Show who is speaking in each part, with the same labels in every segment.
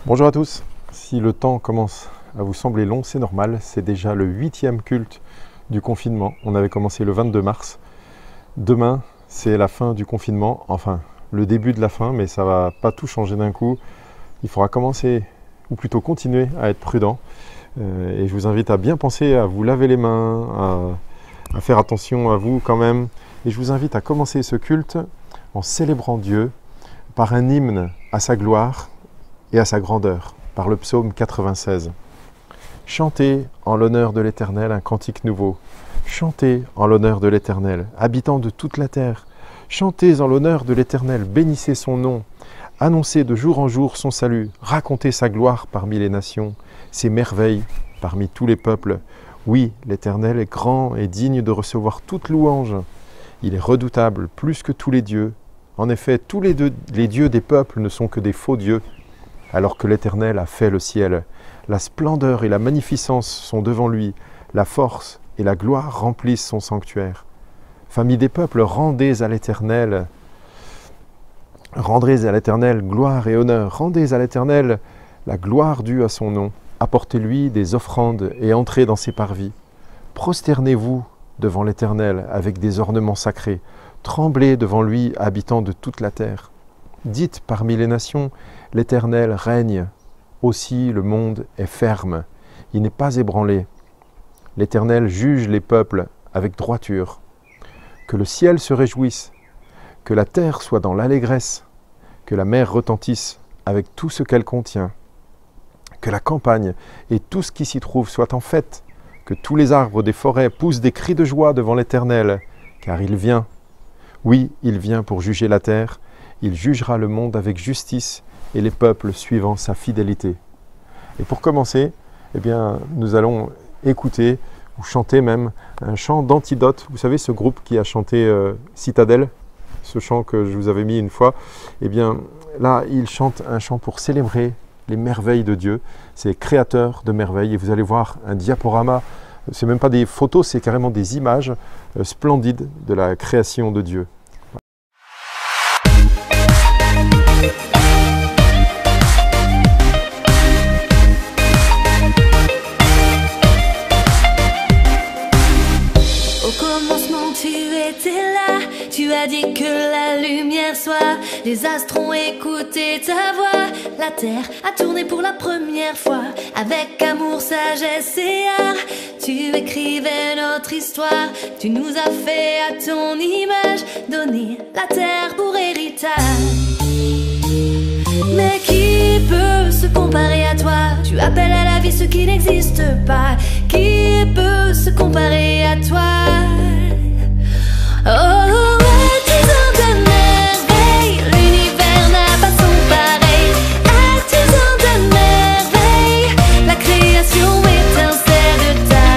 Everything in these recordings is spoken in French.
Speaker 1: Bonjour à tous. Si le temps commence à vous sembler long, c'est normal. C'est déjà le 8e culte du confinement. On avait commencé le 22 mars. Demain, c'est la fin du confinement. Enfin, le début de la fin, mais ça ne va pas tout changer d'un coup. Il faudra commencer, ou plutôt continuer à être prudent. Et je vous invite à bien penser à vous laver les mains, à faire attention à vous quand même. Et je vous invite à commencer ce culte en célébrant Dieu par un hymne à sa gloire et à sa grandeur, par le psaume 96. Chantez en l'honneur de l'Éternel un cantique nouveau. Chantez en l'honneur de l'Éternel, habitants de toute la terre. Chantez en l'honneur de l'Éternel, bénissez son nom. Annoncez de jour en jour son salut. Racontez sa gloire parmi les nations, ses merveilles parmi tous les peuples. Oui, l'Éternel est grand et digne de recevoir toute louange. Il est redoutable plus que tous les dieux. En effet, tous les dieux des peuples ne sont que des faux dieux. Alors que l'Éternel a fait le ciel, la splendeur et la magnificence sont devant lui, la force et la gloire remplissent son sanctuaire. Famille des peuples, rendez à l'Éternel gloire et honneur, rendez à l'Éternel la gloire due à son nom, apportez-lui des offrandes et entrez dans ses parvis. Prosternez-vous devant l'Éternel avec des ornements sacrés, tremblez devant lui, habitants de toute la terre. Dites parmi les nations, l'Éternel règne, aussi le monde est ferme, il n'est pas ébranlé. L'Éternel juge les peuples avec droiture. Que le ciel se réjouisse, que la terre soit dans l'allégresse, que la mer retentisse avec tout ce qu'elle contient, que la campagne et tout ce qui s'y trouve soient en fête, que tous les arbres des forêts poussent des cris de joie devant l'Éternel, car il vient. Oui, il vient pour juger la terre. Il jugera le monde avec justice et les peuples suivant sa fidélité. Et pour commencer, eh bien, nous allons écouter ou chanter même un chant d'Antidote. Vous savez, ce groupe qui a chanté Citadelle, ce chant que je vous avais mis une fois. Eh bien, là, il chante un chant pour célébrer les merveilles de Dieu. C'est créateur de merveilles. Et vous allez voir un diaporama. Ce n'est même pas des photos, c'est carrément des images splendides de la création de Dieu.
Speaker 2: Tu as dit que la lumière soit, les astres ont écouté ta voix, la terre a tourné pour la première fois, avec amour, sagesse et art. Tu écrivais notre histoire, tu nous as fait à ton image, donner la terre pour héritage. Mais qui peut se comparer à toi? Tu appelles à la vie ce qui n'existe pas. Qui peut se comparer à toi? Oh, artisan de merveille, l'univers n'a pas son pareil. Artisan de merveille, la création étincelle de ta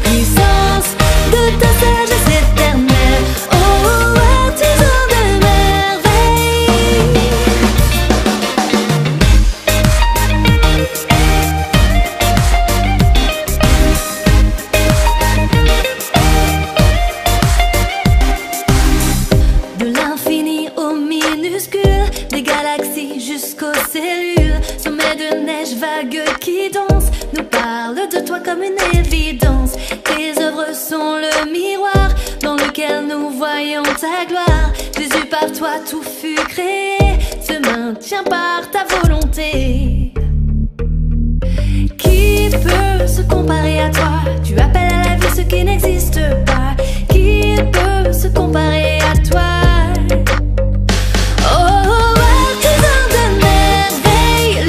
Speaker 2: puissance, de ta sagesse éternelle. Oh, artisan de merveille. Des galaxies jusqu'aux cellules, sommet de neige vague qui danse, nous parle de toi comme une évidence. Tes œuvres sont le miroir dans lequel nous voyons ta gloire. Jésus, par toi tout fut créé, se maintient par ta volonté. Qui peut se comparer à toi? Tu appelles à la vie ce qui n'existe pas. Qui peut se comparer à toi? Oh, artisan de merveille.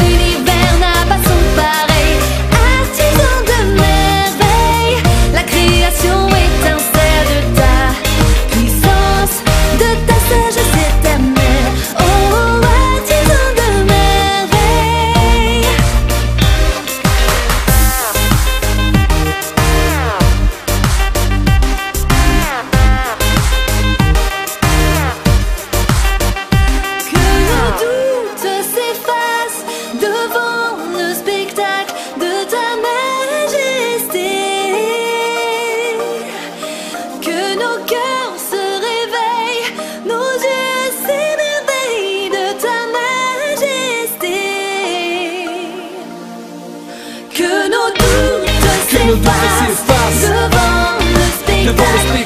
Speaker 2: nos doutes s'effacent devant le spectacle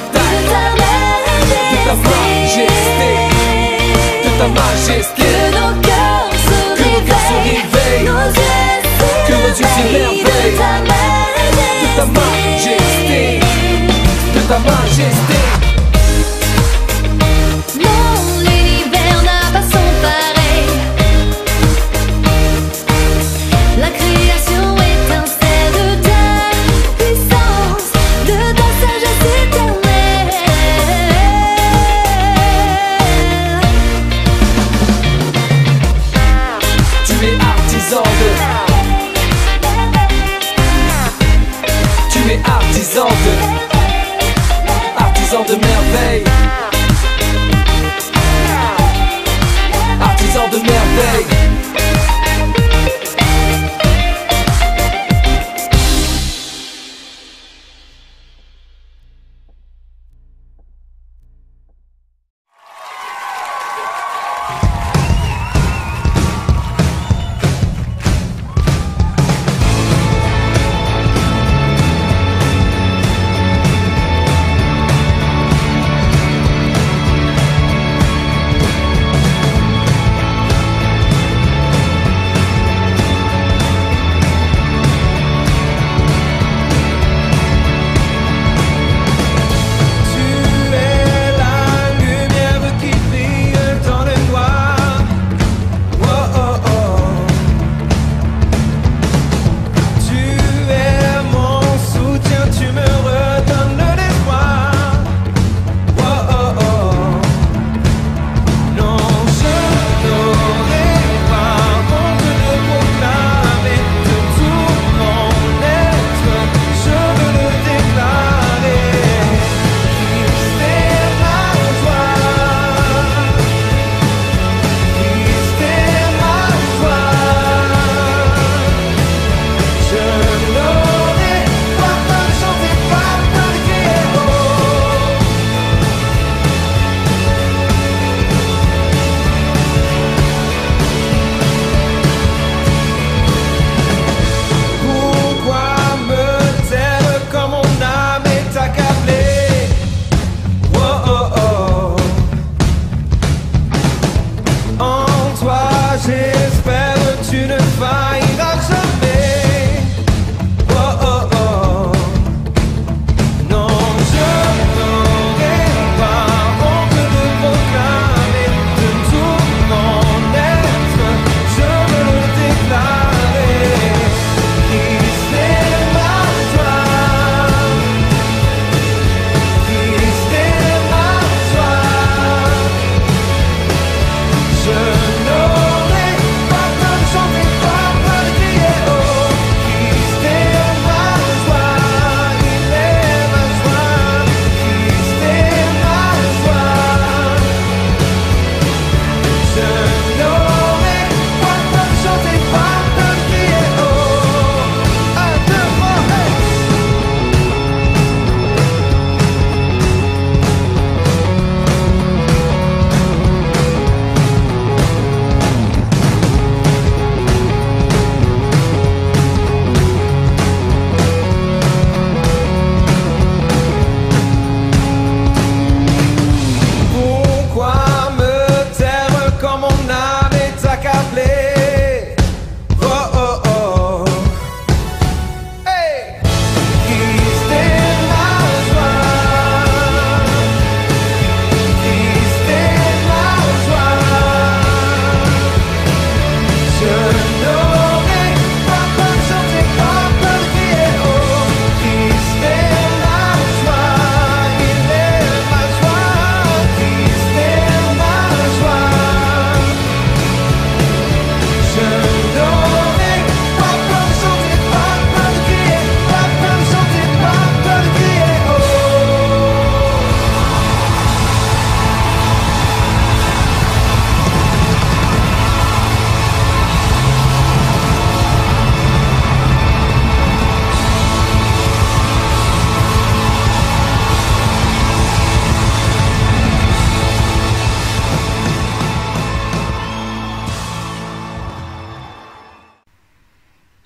Speaker 2: de ta majesté, de ta majesté. Que nos cœurs se réveillent, que nos yeux s'émerveillent de ta majesté, de ta majesté. Non, l'univers n'a pas son pareil. La création étincelle de ta puissance, de ta sagesse éternelle.
Speaker 3: Tu es artisan de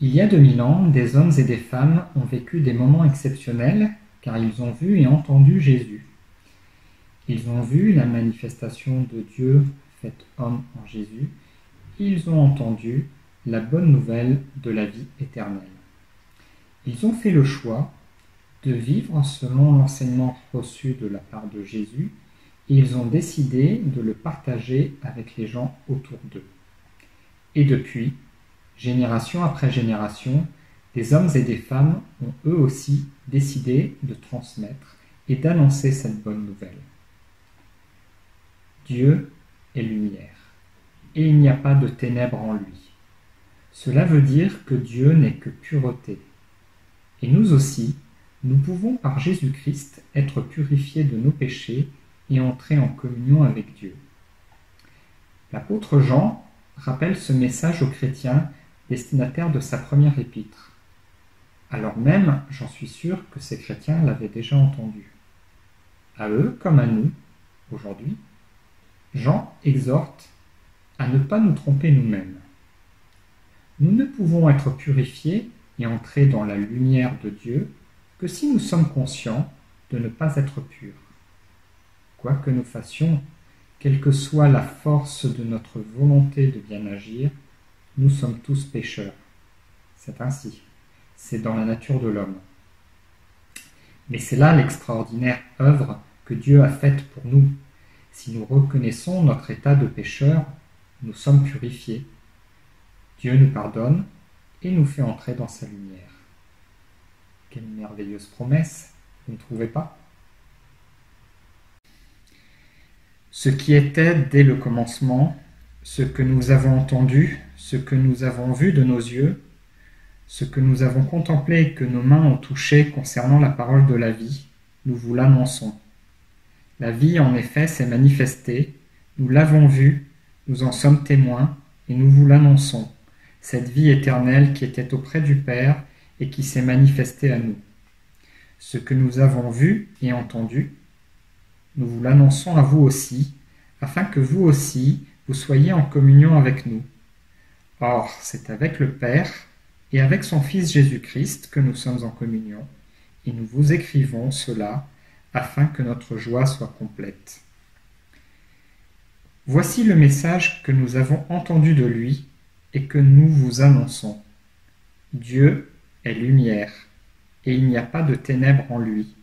Speaker 4: Il y a 2000 ans, des hommes et des femmes ont vécu des moments exceptionnels car ils ont vu et entendu Jésus. Ils ont vu la manifestation de Dieu faite homme en Jésus. Ils ont entendu la bonne nouvelle de la vie éternelle. Ils ont fait le choix de vivre selon l'enseignement reçu de la part de Jésus et ils ont décidé de le partager avec les gens autour d'eux. Et depuis, génération après génération, des hommes et des femmes ont eux aussi décidé de transmettre et d'annoncer cette bonne nouvelle. Dieu est lumière, et il n'y a pas de ténèbres en lui. Cela veut dire que Dieu n'est que pureté. Et nous aussi, nous pouvons par Jésus-Christ être purifiés de nos péchés et entrer en communion avec Dieu. L'apôtre Jean rappelle ce message aux chrétiens destinataires de sa première épître. Alors même, j'en suis sûr que ces chrétiens l'avaient déjà entendu. À eux, comme à nous, aujourd'hui, Jean exhorte à ne pas nous tromper nous-mêmes. Nous ne pouvons être purifiés et entrer dans la lumière de Dieu que si nous sommes conscients de ne pas être purs. Quoi que nous fassions, quelle que soit la force de notre volonté de bien agir, nous sommes tous pécheurs. C'est ainsi. C'est dans la nature de l'homme. Mais c'est là l'extraordinaire œuvre que Dieu a faite pour nous. Si nous reconnaissons notre état de pécheur, nous sommes purifiés. Dieu nous pardonne et nous fait entrer dans sa lumière. Quelle merveilleuse promesse, vous ne trouvez pas ? Ce qui était dès le commencement, ce que nous avons entendu, ce que nous avons vu de nos yeux, ce que nous avons contemplé et que nos mains ont touché concernant la parole de la vie, nous vous l'annonçons. La vie, en effet, s'est manifestée, nous l'avons vue, nous en sommes témoins, et nous vous l'annonçons, cette vie éternelle qui était auprès du Père et qui s'est manifestée à nous. Ce que nous avons vu et entendu, nous vous l'annonçons à vous aussi, afin que vous aussi, vous soyez en communion avec nous. Or, c'est avec le Père et avec son Fils Jésus-Christ que nous sommes en communion, et nous vous écrivons cela afin que notre joie soit complète. Voici le message que nous avons entendu de lui et que nous vous annonçons. Dieu est lumière, et il n'y a pas de ténèbres en lui.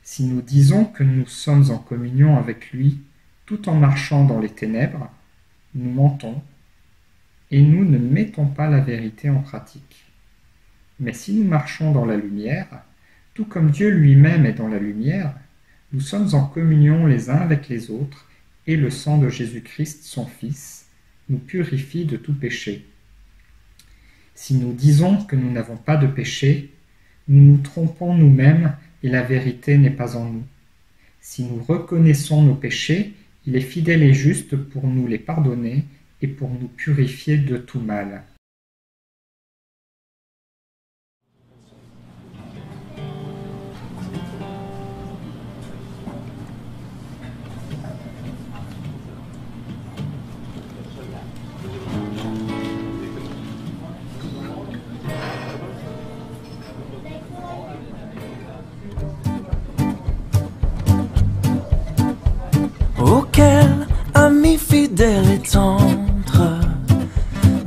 Speaker 4: Si nous disons que nous sommes en communion avec lui, tout en marchant dans les ténèbres, nous mentons, et nous ne mettons pas la vérité en pratique. Mais si nous marchons dans la lumière, tout comme Dieu lui-même est dans la lumière, nous sommes en communion les uns avec les autres, et le sang de Jésus-Christ, son Fils, nous purifie de tout péché. Si nous disons que nous n'avons pas de péché, nous nous trompons nous-mêmes et la vérité n'est pas en nous. Si nous reconnaissons nos péchés, il est fidèle et juste pour nous les pardonner et pour nous purifier de tout mal.
Speaker 5: Auquel ami fidèle et tendre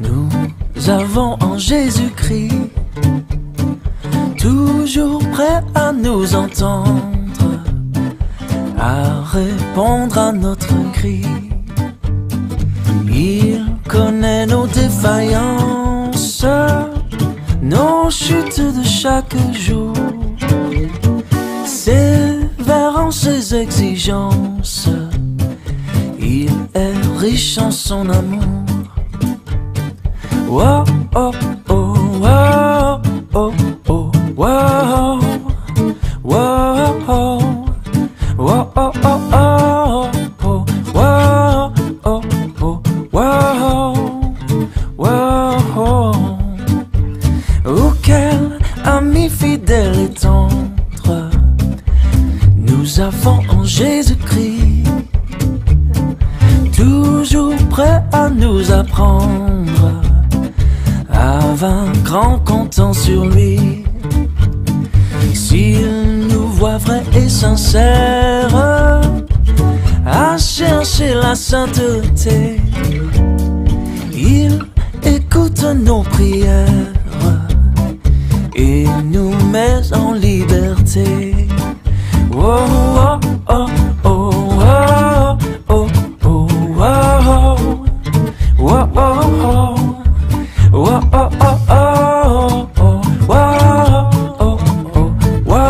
Speaker 5: nous avons en Jésus-Christ, toujours prêt à nous entendre, à répondre à notre cri. Il connaît nos défaillances, nos chutes de chaque jour, sévère en ses exigences. Il est riche en son amour. Wow, oh, oh, wow, oh, oh, wow, wow, oh, wow, oh, oh, oh, wow, oh, oh, wow, wow. Auquel ami fidèle et tendre nous avons en Jésus-Christ, toujours prêt à nous apprendre, à vaincre grand comptant sur lui. S'il nous voit vrais et sincères à chercher la sainteté, il écoute nos prières et nous met en liberté. Oh, oh, oh, oh, oh, oh, oh, oh, oh, oh, oh. Whoa, oh, oh, oh, oh, whoa, oh, oh, whoa,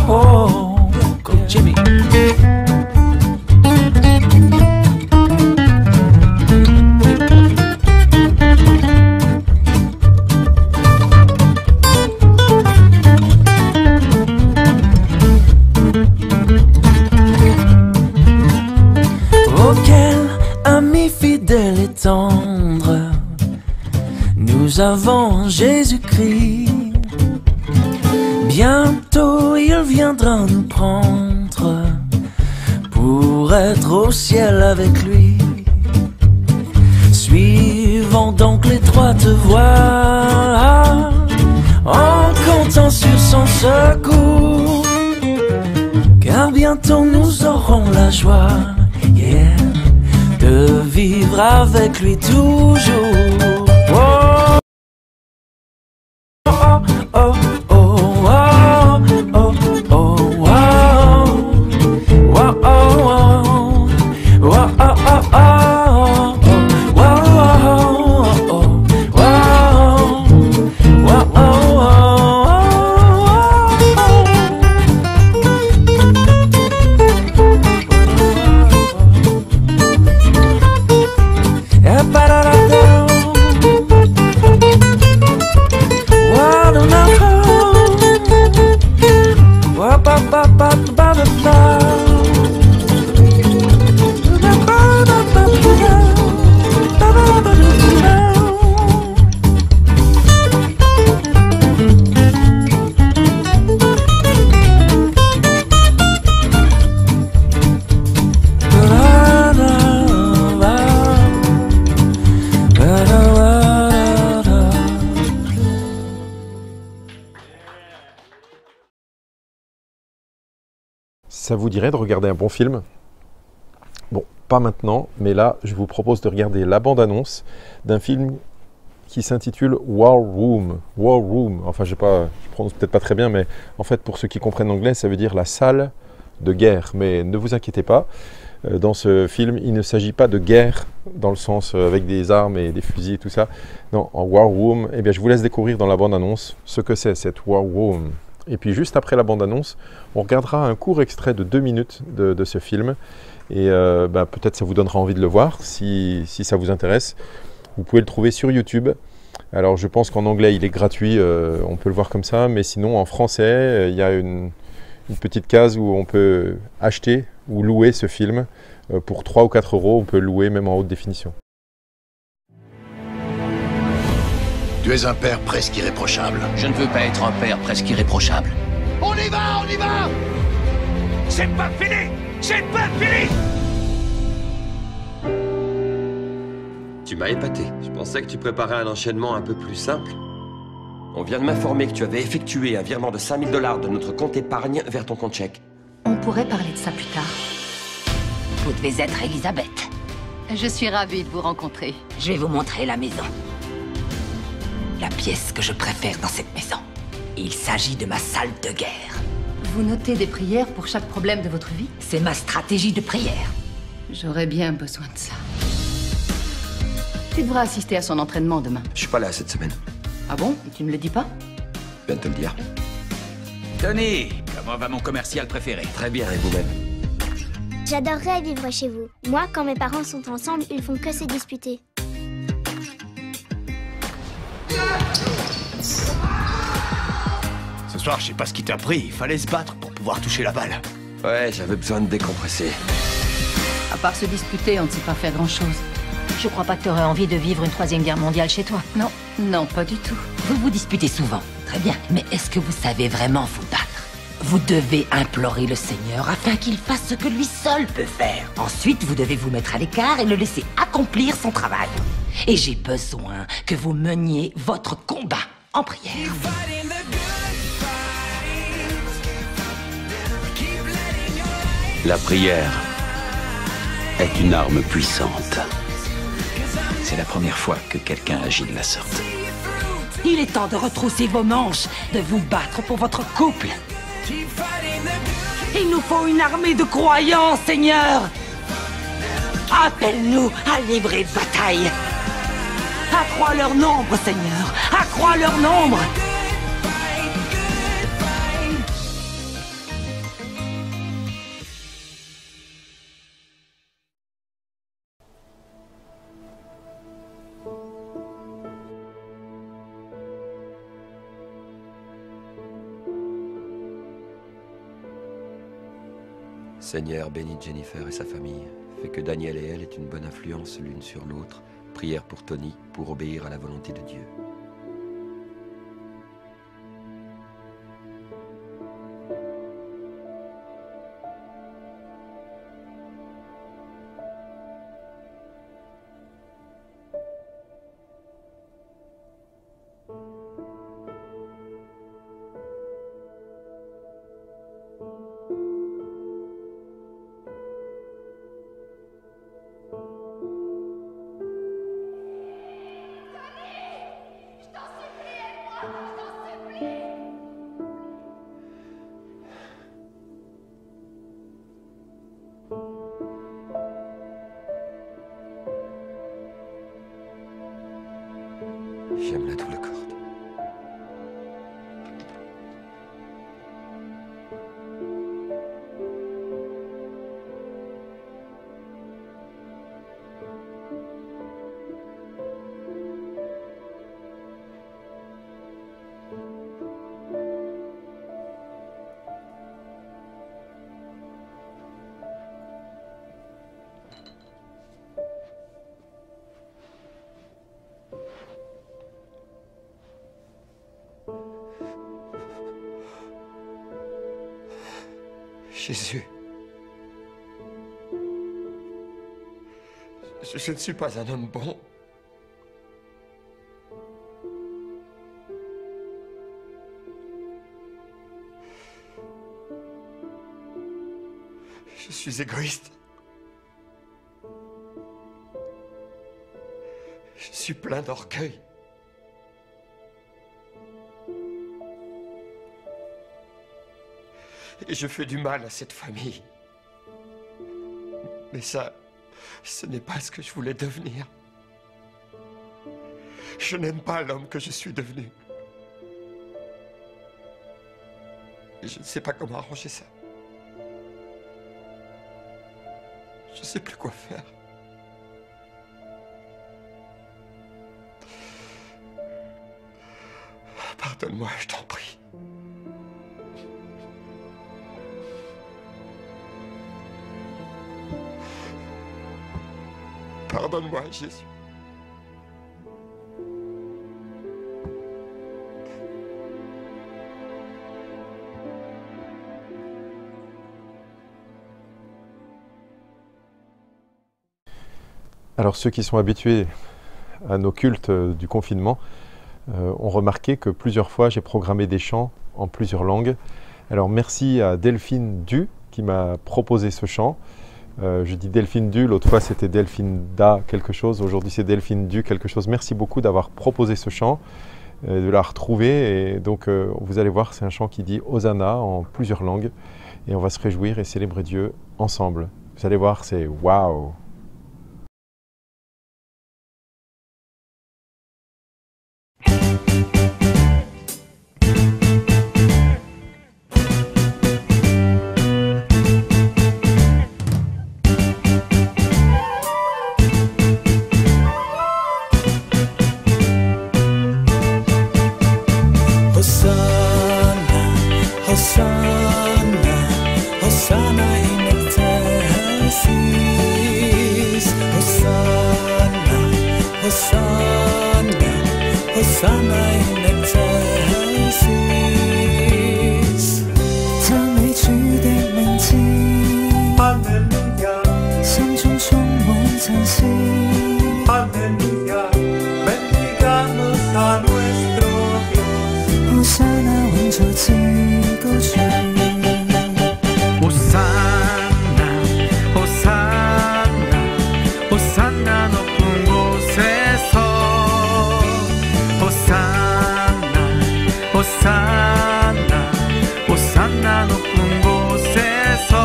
Speaker 5: whoa, go Jimmy. Oh, quel ami fidèle et tendre nous avons Jésus-Christ. Bientôt il viendra nous prendre pour être au ciel avec lui. Suivons donc l'étroite voie en comptant sur son secours, car bientôt nous aurons la joie, yeah, de vivre avec lui toujours. Oh, oh, oh, oh, oh, oh, oh, oh,
Speaker 1: Ça vous dirait de regarder un bon film? Bon, pas maintenant, mais là, je vous propose de regarder la bande-annonce d'un film qui s'intitule War Room. War Room, enfin, je prononce peut-être pas très bien, mais en fait, pour ceux qui comprennent l'anglais, ça veut dire la salle de guerre. Mais ne vous inquiétez pas, dans ce film, il ne s'agit pas de guerre dans le sens avec des armes et des fusils et tout ça. Non, en War Room, eh bien, je vous laisse découvrir dans la bande-annonce ce que c'est, cette War Room. Et puis juste après la bande-annonce, on regardera un court extrait de 2 minutes de ce film. Et peut-être ça vous donnera envie de le voir si ça vous intéresse. Vous pouvez le trouver sur YouTube. Alors je pense qu'en anglais il est gratuit, on peut le voir comme ça. Mais sinon en français, il y a une petite case où on peut acheter ou louer ce film. Pour 3 ou 4 euros, on peut le louer même en haute définition.
Speaker 6: Tu es un père presque irréprochable.
Speaker 3: Je ne veux pas être un père presque irréprochable.
Speaker 6: On y va, on y va!
Speaker 3: C'est pas fini! C'est pas fini!
Speaker 7: Tu m'as épaté. Je pensais que tu préparais un enchaînement un peu plus simple. On vient de m'informer que tu avais effectué un virement de 5 000 $ de notre compte épargne vers ton compte chèque.
Speaker 8: On pourrait parler de ça plus tard.
Speaker 9: Vous devez être Elisabeth.
Speaker 8: Je suis ravie de vous rencontrer.
Speaker 9: Je vais vous montrer la maison. La pièce que je préfère dans cette maison. Il s'agit de ma salle de guerre.
Speaker 8: Vous notez des prières pour chaque problème de votre vie?
Speaker 9: C'est ma stratégie de prière.
Speaker 8: J'aurais bien besoin de ça. Tu devras assister à son entraînement demain.
Speaker 7: Je suis pas là cette semaine.
Speaker 8: Ah bon? Et tu ne le dis pas?
Speaker 7: Je viens de te le dire.
Speaker 3: Tony, comment va mon commercial préféré?
Speaker 7: Très bien, et vous-même?
Speaker 10: J'adorerais vivre chez vous. Moi, quand mes parents sont ensemble, ils font que se disputer.
Speaker 6: Ce soir, je sais pas ce qui t'a pris. Il fallait se battre pour pouvoir toucher la balle.
Speaker 7: Ouais, j'avais besoin de décompresser.
Speaker 8: À part se disputer, on ne sait pas faire grand-chose.
Speaker 9: Je crois pas que t'aurais envie de vivre une 3e guerre mondiale chez toi.
Speaker 8: Non, non, pas du tout.
Speaker 9: Vous vous disputez souvent. Très bien. Mais est-ce que vous savez vraiment vous battre? Vous devez implorer le Seigneur afin qu'il fasse ce que lui seul peut faire. Ensuite, vous devez vous mettre à l'écart et le laisser accomplir son travail. Et j'ai besoin que vous meniez votre combat en prière.
Speaker 11: La prière est une arme puissante.
Speaker 3: C'est la première fois que quelqu'un agit de la sorte.
Speaker 9: Il est temps de retrousser vos manches, de vous battre pour votre couple. Il nous faut une armée de croyants, Seigneur. Appelle-nous à livrer de bataille. Accrois leur nombre, Seigneur. Accrois leur nombre.
Speaker 7: Seigneur, bénis Jennifer et sa famille. Fais que Daniel et elle aient une bonne influence l'une sur l'autre. Prière pour Tony, pour obéir à la volonté de Dieu. J'aime la double corde. Jésus, je ne suis pas un homme bon. Je suis égoïste. Je suis plein d'orgueil. Et je fais du mal à cette famille. Mais ça, ce n'est pas ce que je voulais devenir. Je n'aime pas l'homme que je suis devenu. Et je ne sais pas comment arranger ça. Je ne sais plus quoi faire. Pardonne-moi, je t'en prie. Pardonne-moi, Jésus.
Speaker 1: Alors ceux qui sont habitués à nos cultes du confinement ont remarqué que plusieurs fois j'ai programmé des chants en plusieurs langues. Alors merci à Delphine Du qui m'a proposé ce chant. Je dis Delphine Du, l'autre fois c'était Delphine Da quelque chose, aujourd'hui c'est Delphine Du quelque chose. Merci beaucoup d'avoir proposé ce chant, de la retrouver. Et donc vous allez voir, c'est un chant qui dit Hosanna en plusieurs langues. Et on va se réjouir et célébrer Dieu ensemble. Vous allez voir, c'est waouh!
Speaker 5: 心中充滿讚詩。a nuestro Dios. Hosana, Hosanna, Hosanna, Hosanna no pungo seso. Hosanna, Hosanna, Hosanna no pungo seso.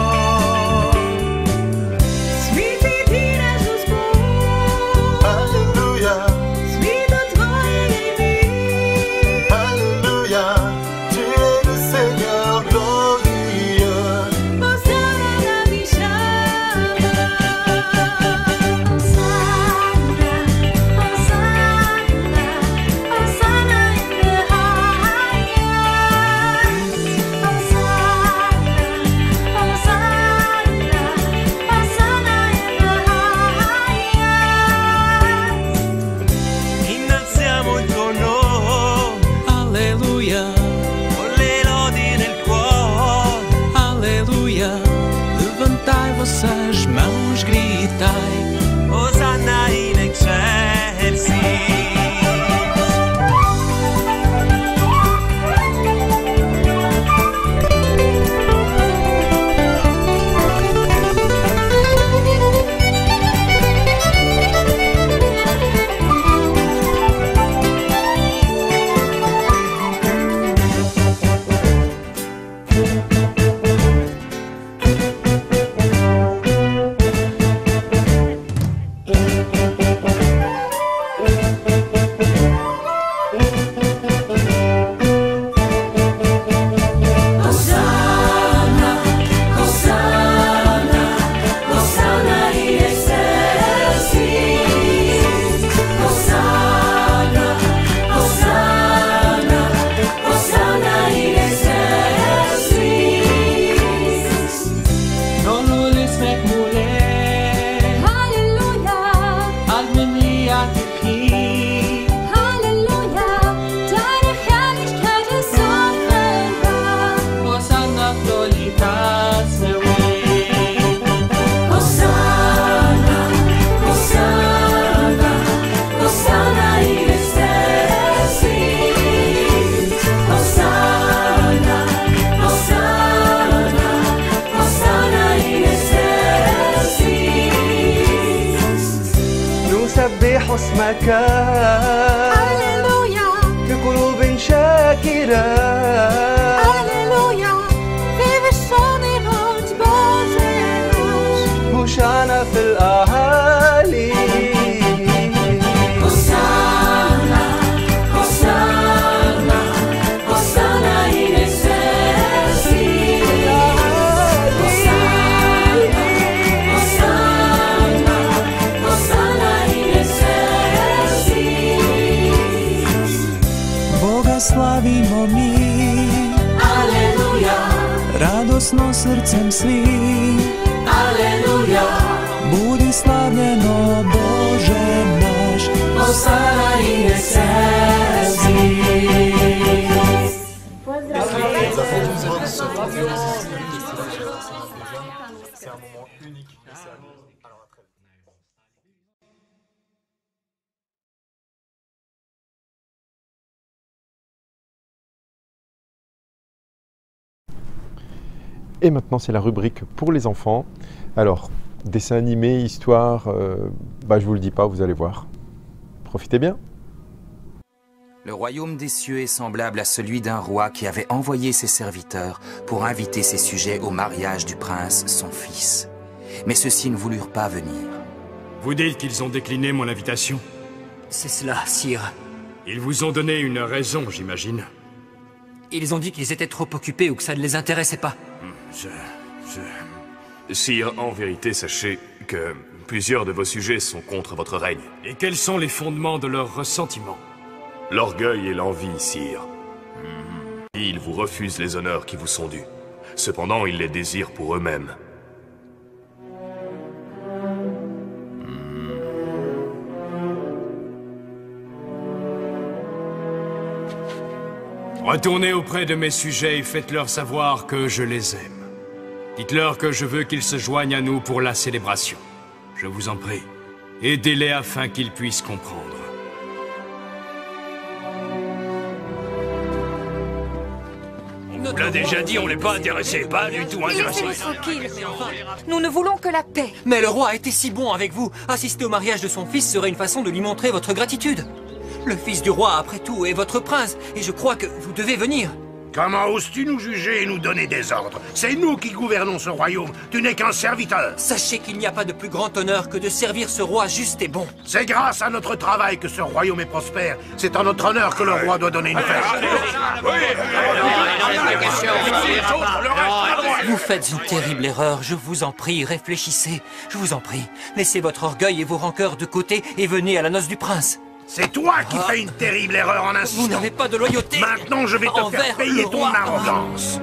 Speaker 5: Vossas mãos gritai, Hosanna in excelsis. اسمك
Speaker 12: هللويا
Speaker 5: بقلوب شاكرة
Speaker 12: هللويا في wyższony bądź Boże nasz
Speaker 5: هوشعنا في الأعالي
Speaker 12: Hosanna Hosanna Hosanna in excelsis Hosanna Hosanna Hosanna in excelsis
Speaker 5: Błogosławimo mi
Speaker 12: Alleluja
Speaker 5: radosno srcem svim
Speaker 12: Alleluja
Speaker 5: Budi slavljeno Bože naš
Speaker 12: Hosanna in excelsis
Speaker 1: C'est un moment unique. Et maintenant, c'est la rubrique pour les enfants. Alors, dessin animé, histoire, je vous le dis pas, vous allez voir. Profitez bien.
Speaker 3: Le royaume des cieux est semblable à celui d'un roi qui avait envoyé ses serviteurs pour inviter ses sujets au mariage du prince, son fils. Mais ceux-ci ne voulurent pas venir.
Speaker 13: Vous dites qu'ils ont décliné mon invitation?
Speaker 14: C'est cela, sire.
Speaker 13: Ils vous ont donné une raison, j'imagine.
Speaker 14: Ils ont dit qu'ils étaient trop occupés ou que ça ne les intéressait pas.
Speaker 15: Sire, en vérité, sachez que plusieurs de vos sujets sont contre votre règne.
Speaker 13: Et quels sont les fondements de leur ressentiment?
Speaker 15: L'orgueil et l'envie, sire. Ils vous refusent les honneurs qui vous sont dus. Cependant, ils les désirent pour eux-mêmes.
Speaker 13: Retournez auprès de mes sujets et faites-leur savoir que je les aime. Dites-leur que je veux qu'ils se joignent à nous pour la célébration. Je vous en prie, aidez-les afin qu'ils puissent comprendre. On l'a déjà dit, on n'est pas intéressé, pas du tout intéressé.
Speaker 16: Laissez-les tranquilles. Nous ne voulons que la paix.
Speaker 14: Mais le roi a été si bon avec vous. Assister au mariage de son fils serait une façon de lui montrer votre gratitude. Le fils du roi, après tout, est votre prince, et je crois que vous devez venir.
Speaker 6: Comment oses-tu nous juger et nous donner des ordres? C'est nous qui gouvernons ce royaume, tu n'es qu'un serviteur.
Speaker 14: Sachez qu'il n'y a pas de plus grand honneur que de servir ce roi juste et bon.
Speaker 6: C'est grâce à notre travail que ce royaume est prospère. C'est en notre honneur que le roi doit donner une fête.
Speaker 14: Vous faites une terrible erreur, je vous en prie, réfléchissez. Je vous en prie, laissez votre orgueil et vos rancœurs de côté et venez à la noce du prince.
Speaker 6: C'est toi qui fais une terrible erreur en insistant.
Speaker 14: Vous n'avez pas de loyauté.
Speaker 6: Maintenant, je vais te faire payer ton arrogance.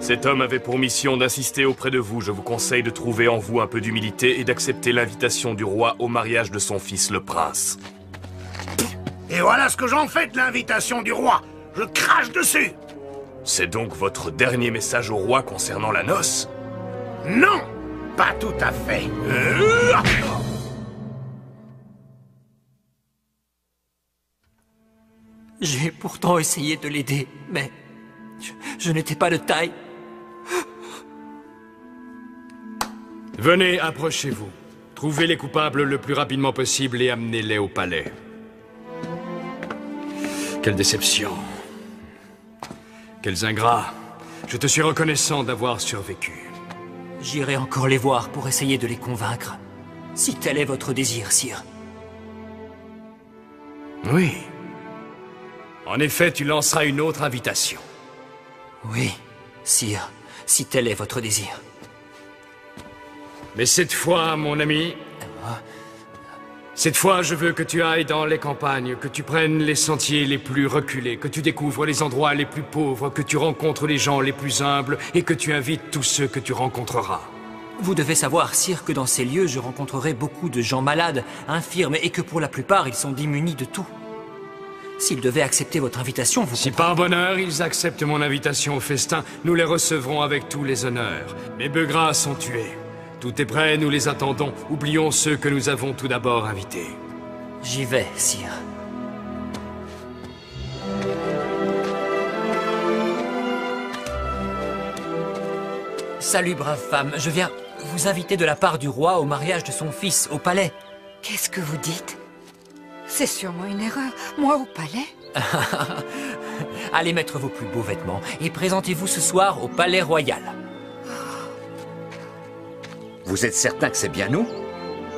Speaker 15: Cet homme avait pour mission d'insister auprès de vous. Je vous conseille de trouver en vous un peu d'humilité et d'accepter l'invitation du roi au mariage de son fils, le prince.
Speaker 6: Et voilà ce que j'en fais de l'invitation du roi. Je crache dessus.
Speaker 15: C'est donc votre dernier message au roi concernant la noce?
Speaker 6: Non! Pas tout à fait.
Speaker 14: J'ai pourtant essayé de l'aider, mais je n'étais pas de taille.
Speaker 13: Venez, approchez-vous. Trouvez les coupables le plus rapidement possible et amenez-les au palais. Quelle déception. Quels ingrats. Je te suis reconnaissant d'avoir survécu.
Speaker 14: J'irai encore les voir pour essayer de les convaincre. Si tel est votre désir, sire.
Speaker 13: Oui. En effet, tu lanceras une autre invitation.
Speaker 14: Oui, sire, si tel est votre désir.
Speaker 13: Mais cette fois, mon ami... Cette fois, je veux que tu ailles dans les campagnes, que tu prennes les sentiers les plus reculés, que tu découvres les endroits les plus pauvres, que tu rencontres les gens les plus humbles et que tu invites tous ceux que tu rencontreras.
Speaker 14: Vous devez savoir, sire, que dans ces lieux, je rencontrerai beaucoup de gens malades, infirmes et que pour la plupart, ils sont démunis de tout. S'ils devaient accepter votre invitation, vous...
Speaker 13: Si par bonheur, ils acceptent mon invitation au festin, nous les recevrons avec tous les honneurs. Mes beugras sont tués. Tout est prêt, nous les attendons. Oublions ceux que nous avons tout d'abord invités.
Speaker 14: J'y vais, sire. Salut, brave femme. Je viens vous inviter de la part du roi au mariage de son fils, au palais.
Speaker 16: Qu'est-ce que vous dites? C'est sûrement une erreur. Moi, au palais?
Speaker 14: Allez mettre vos plus beaux vêtements et présentez-vous ce soir au palais royal.
Speaker 17: Vous êtes certain que c'est bien nous?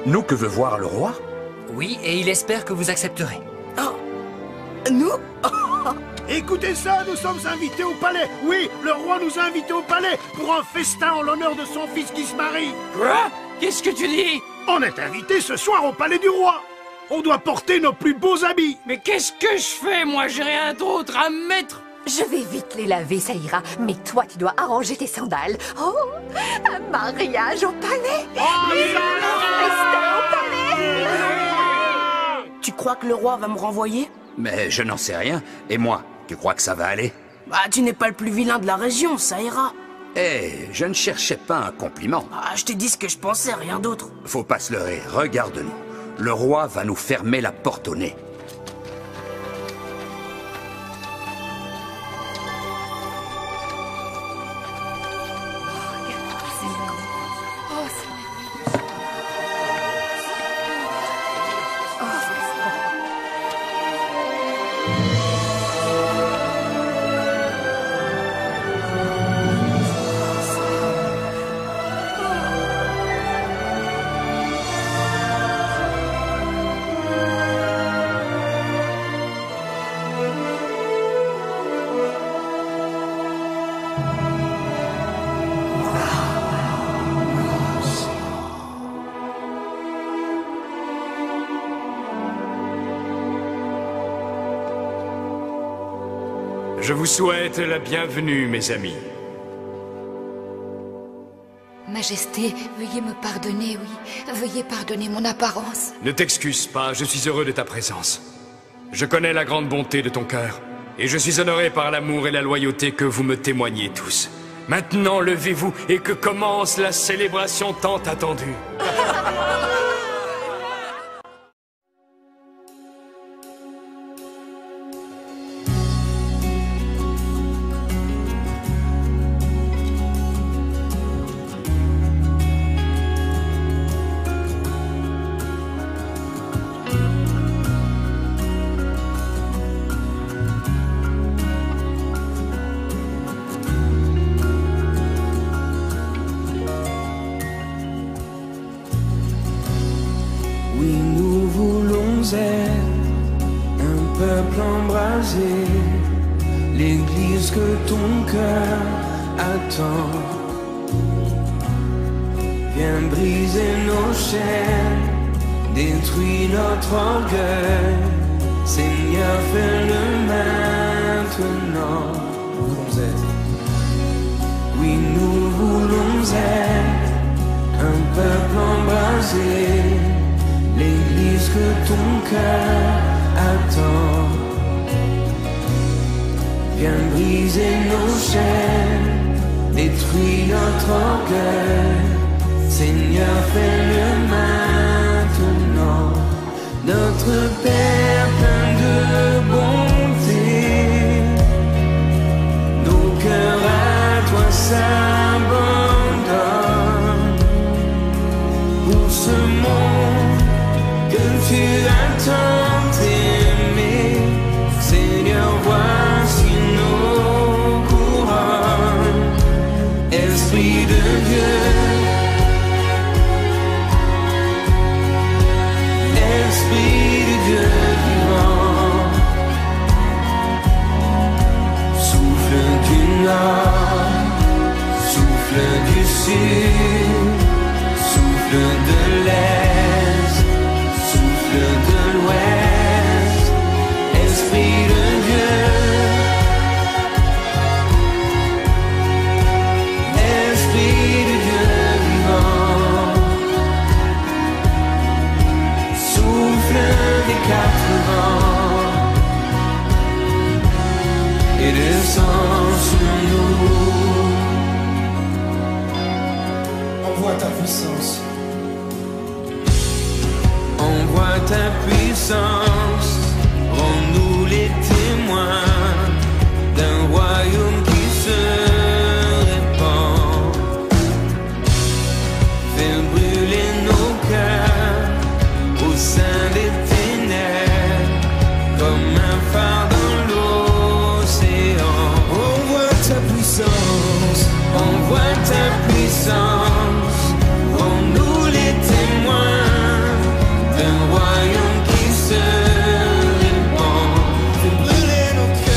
Speaker 17: Nous que veut voir le roi?
Speaker 14: Oui, et il espère que vous accepterez.
Speaker 16: Oh. Nous?
Speaker 6: Écoutez ça, nous sommes invités au palais. Oui, le roi nous a invités au palais pour un festin en l'honneur de son fils qui se marie.
Speaker 13: Quoi? Qu'est-ce que tu dis?
Speaker 6: On est invités ce soir au palais du roi. On doit porter nos plus beaux habits.
Speaker 13: Mais qu'est-ce que je fais? Moi, j'ai rien d'autre à mettre.
Speaker 18: Je vais vite les laver, ça ira. Mais toi, tu dois arranger tes sandales. Oh, un mariage au palais.
Speaker 6: Oh,
Speaker 19: Tu crois que le roi va me renvoyer?
Speaker 17: Mais je n'en sais rien. Et moi, tu crois que ça va aller?
Speaker 19: Bah, tu n'es pas le plus vilain de la région, ça ira.
Speaker 17: Eh, je ne cherchais pas un compliment.
Speaker 19: Ah, je t'ai dit ce que je pensais, rien d'autre.
Speaker 17: Faut pas se leurrer, regarde-nous. Le roi va nous fermer la porte au nez.
Speaker 13: Je vous souhaite la bienvenue, mes amis.
Speaker 16: Majesté, veuillez me pardonner, oui. Veuillez pardonner mon apparence.
Speaker 13: Ne t'excuse pas, je suis heureux de ta présence. Je connais la grande bonté de ton cœur, et je suis honoré par l'amour et la loyauté que vous me témoignez tous. Maintenant, levez-vous et que commence la célébration tant attendue.
Speaker 5: nous êtes un peuple embrasé, l'église que ton cœur attend. Viens briser nos chaînes, détruis notre orgueil. Seigneur, fais-le maintenant. Nous êtes. Oui, nous voulons être un peuple embrasé, l'église que ton cœur attend. Viens briser nos chaînes, détruis notre orgueil. Seigneur, fais-le maintenant. Notre Père plein de bonté, nos cœurs à toi s'abandonnent. Pour ce monde que tu as tant aimé, Seigneur, voici nos couronnes. Esprit de Dieu, Esprit de Dieu vivant, souffle du nord, souffle du sud, souffle de l'est, souffle de l'ouest, Esprit de Dieu, Esprit de Dieu vivant, souffle des quatre vents et descend sur nous. Envoie ta puissance. Envoie ta puissance. Rends-nous les témoins d'un royaume qui se répand. Fais brûler nos cœurs au sein des ténèbres, comme un phare dans l'océan. Envoie ta puissance, envoie ta puissance, rends-nous les témoins d'un royaume qui se répand. Fais brûler nos cœurs.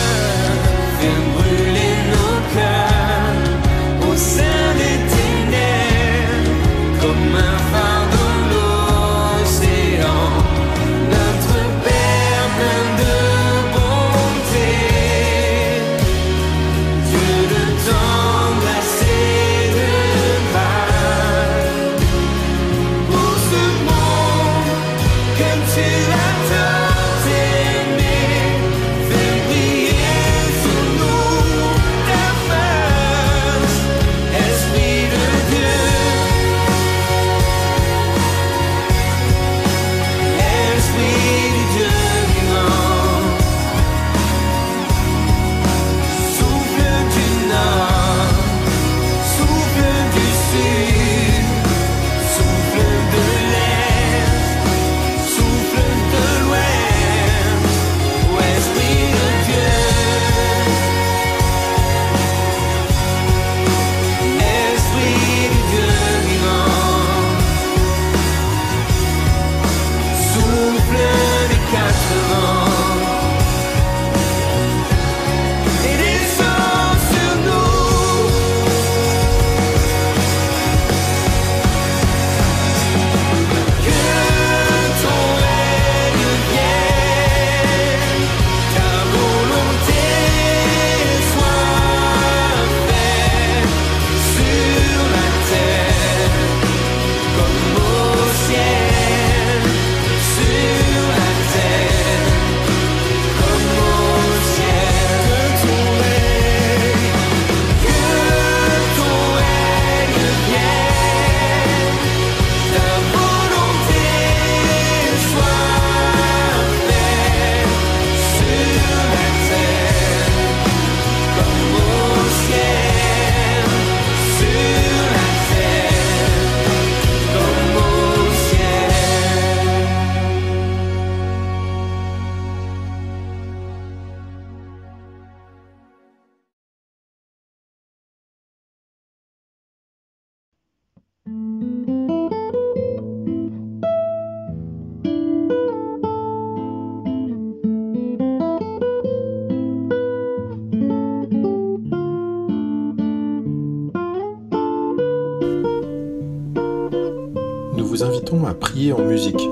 Speaker 1: invitation à prier en musique.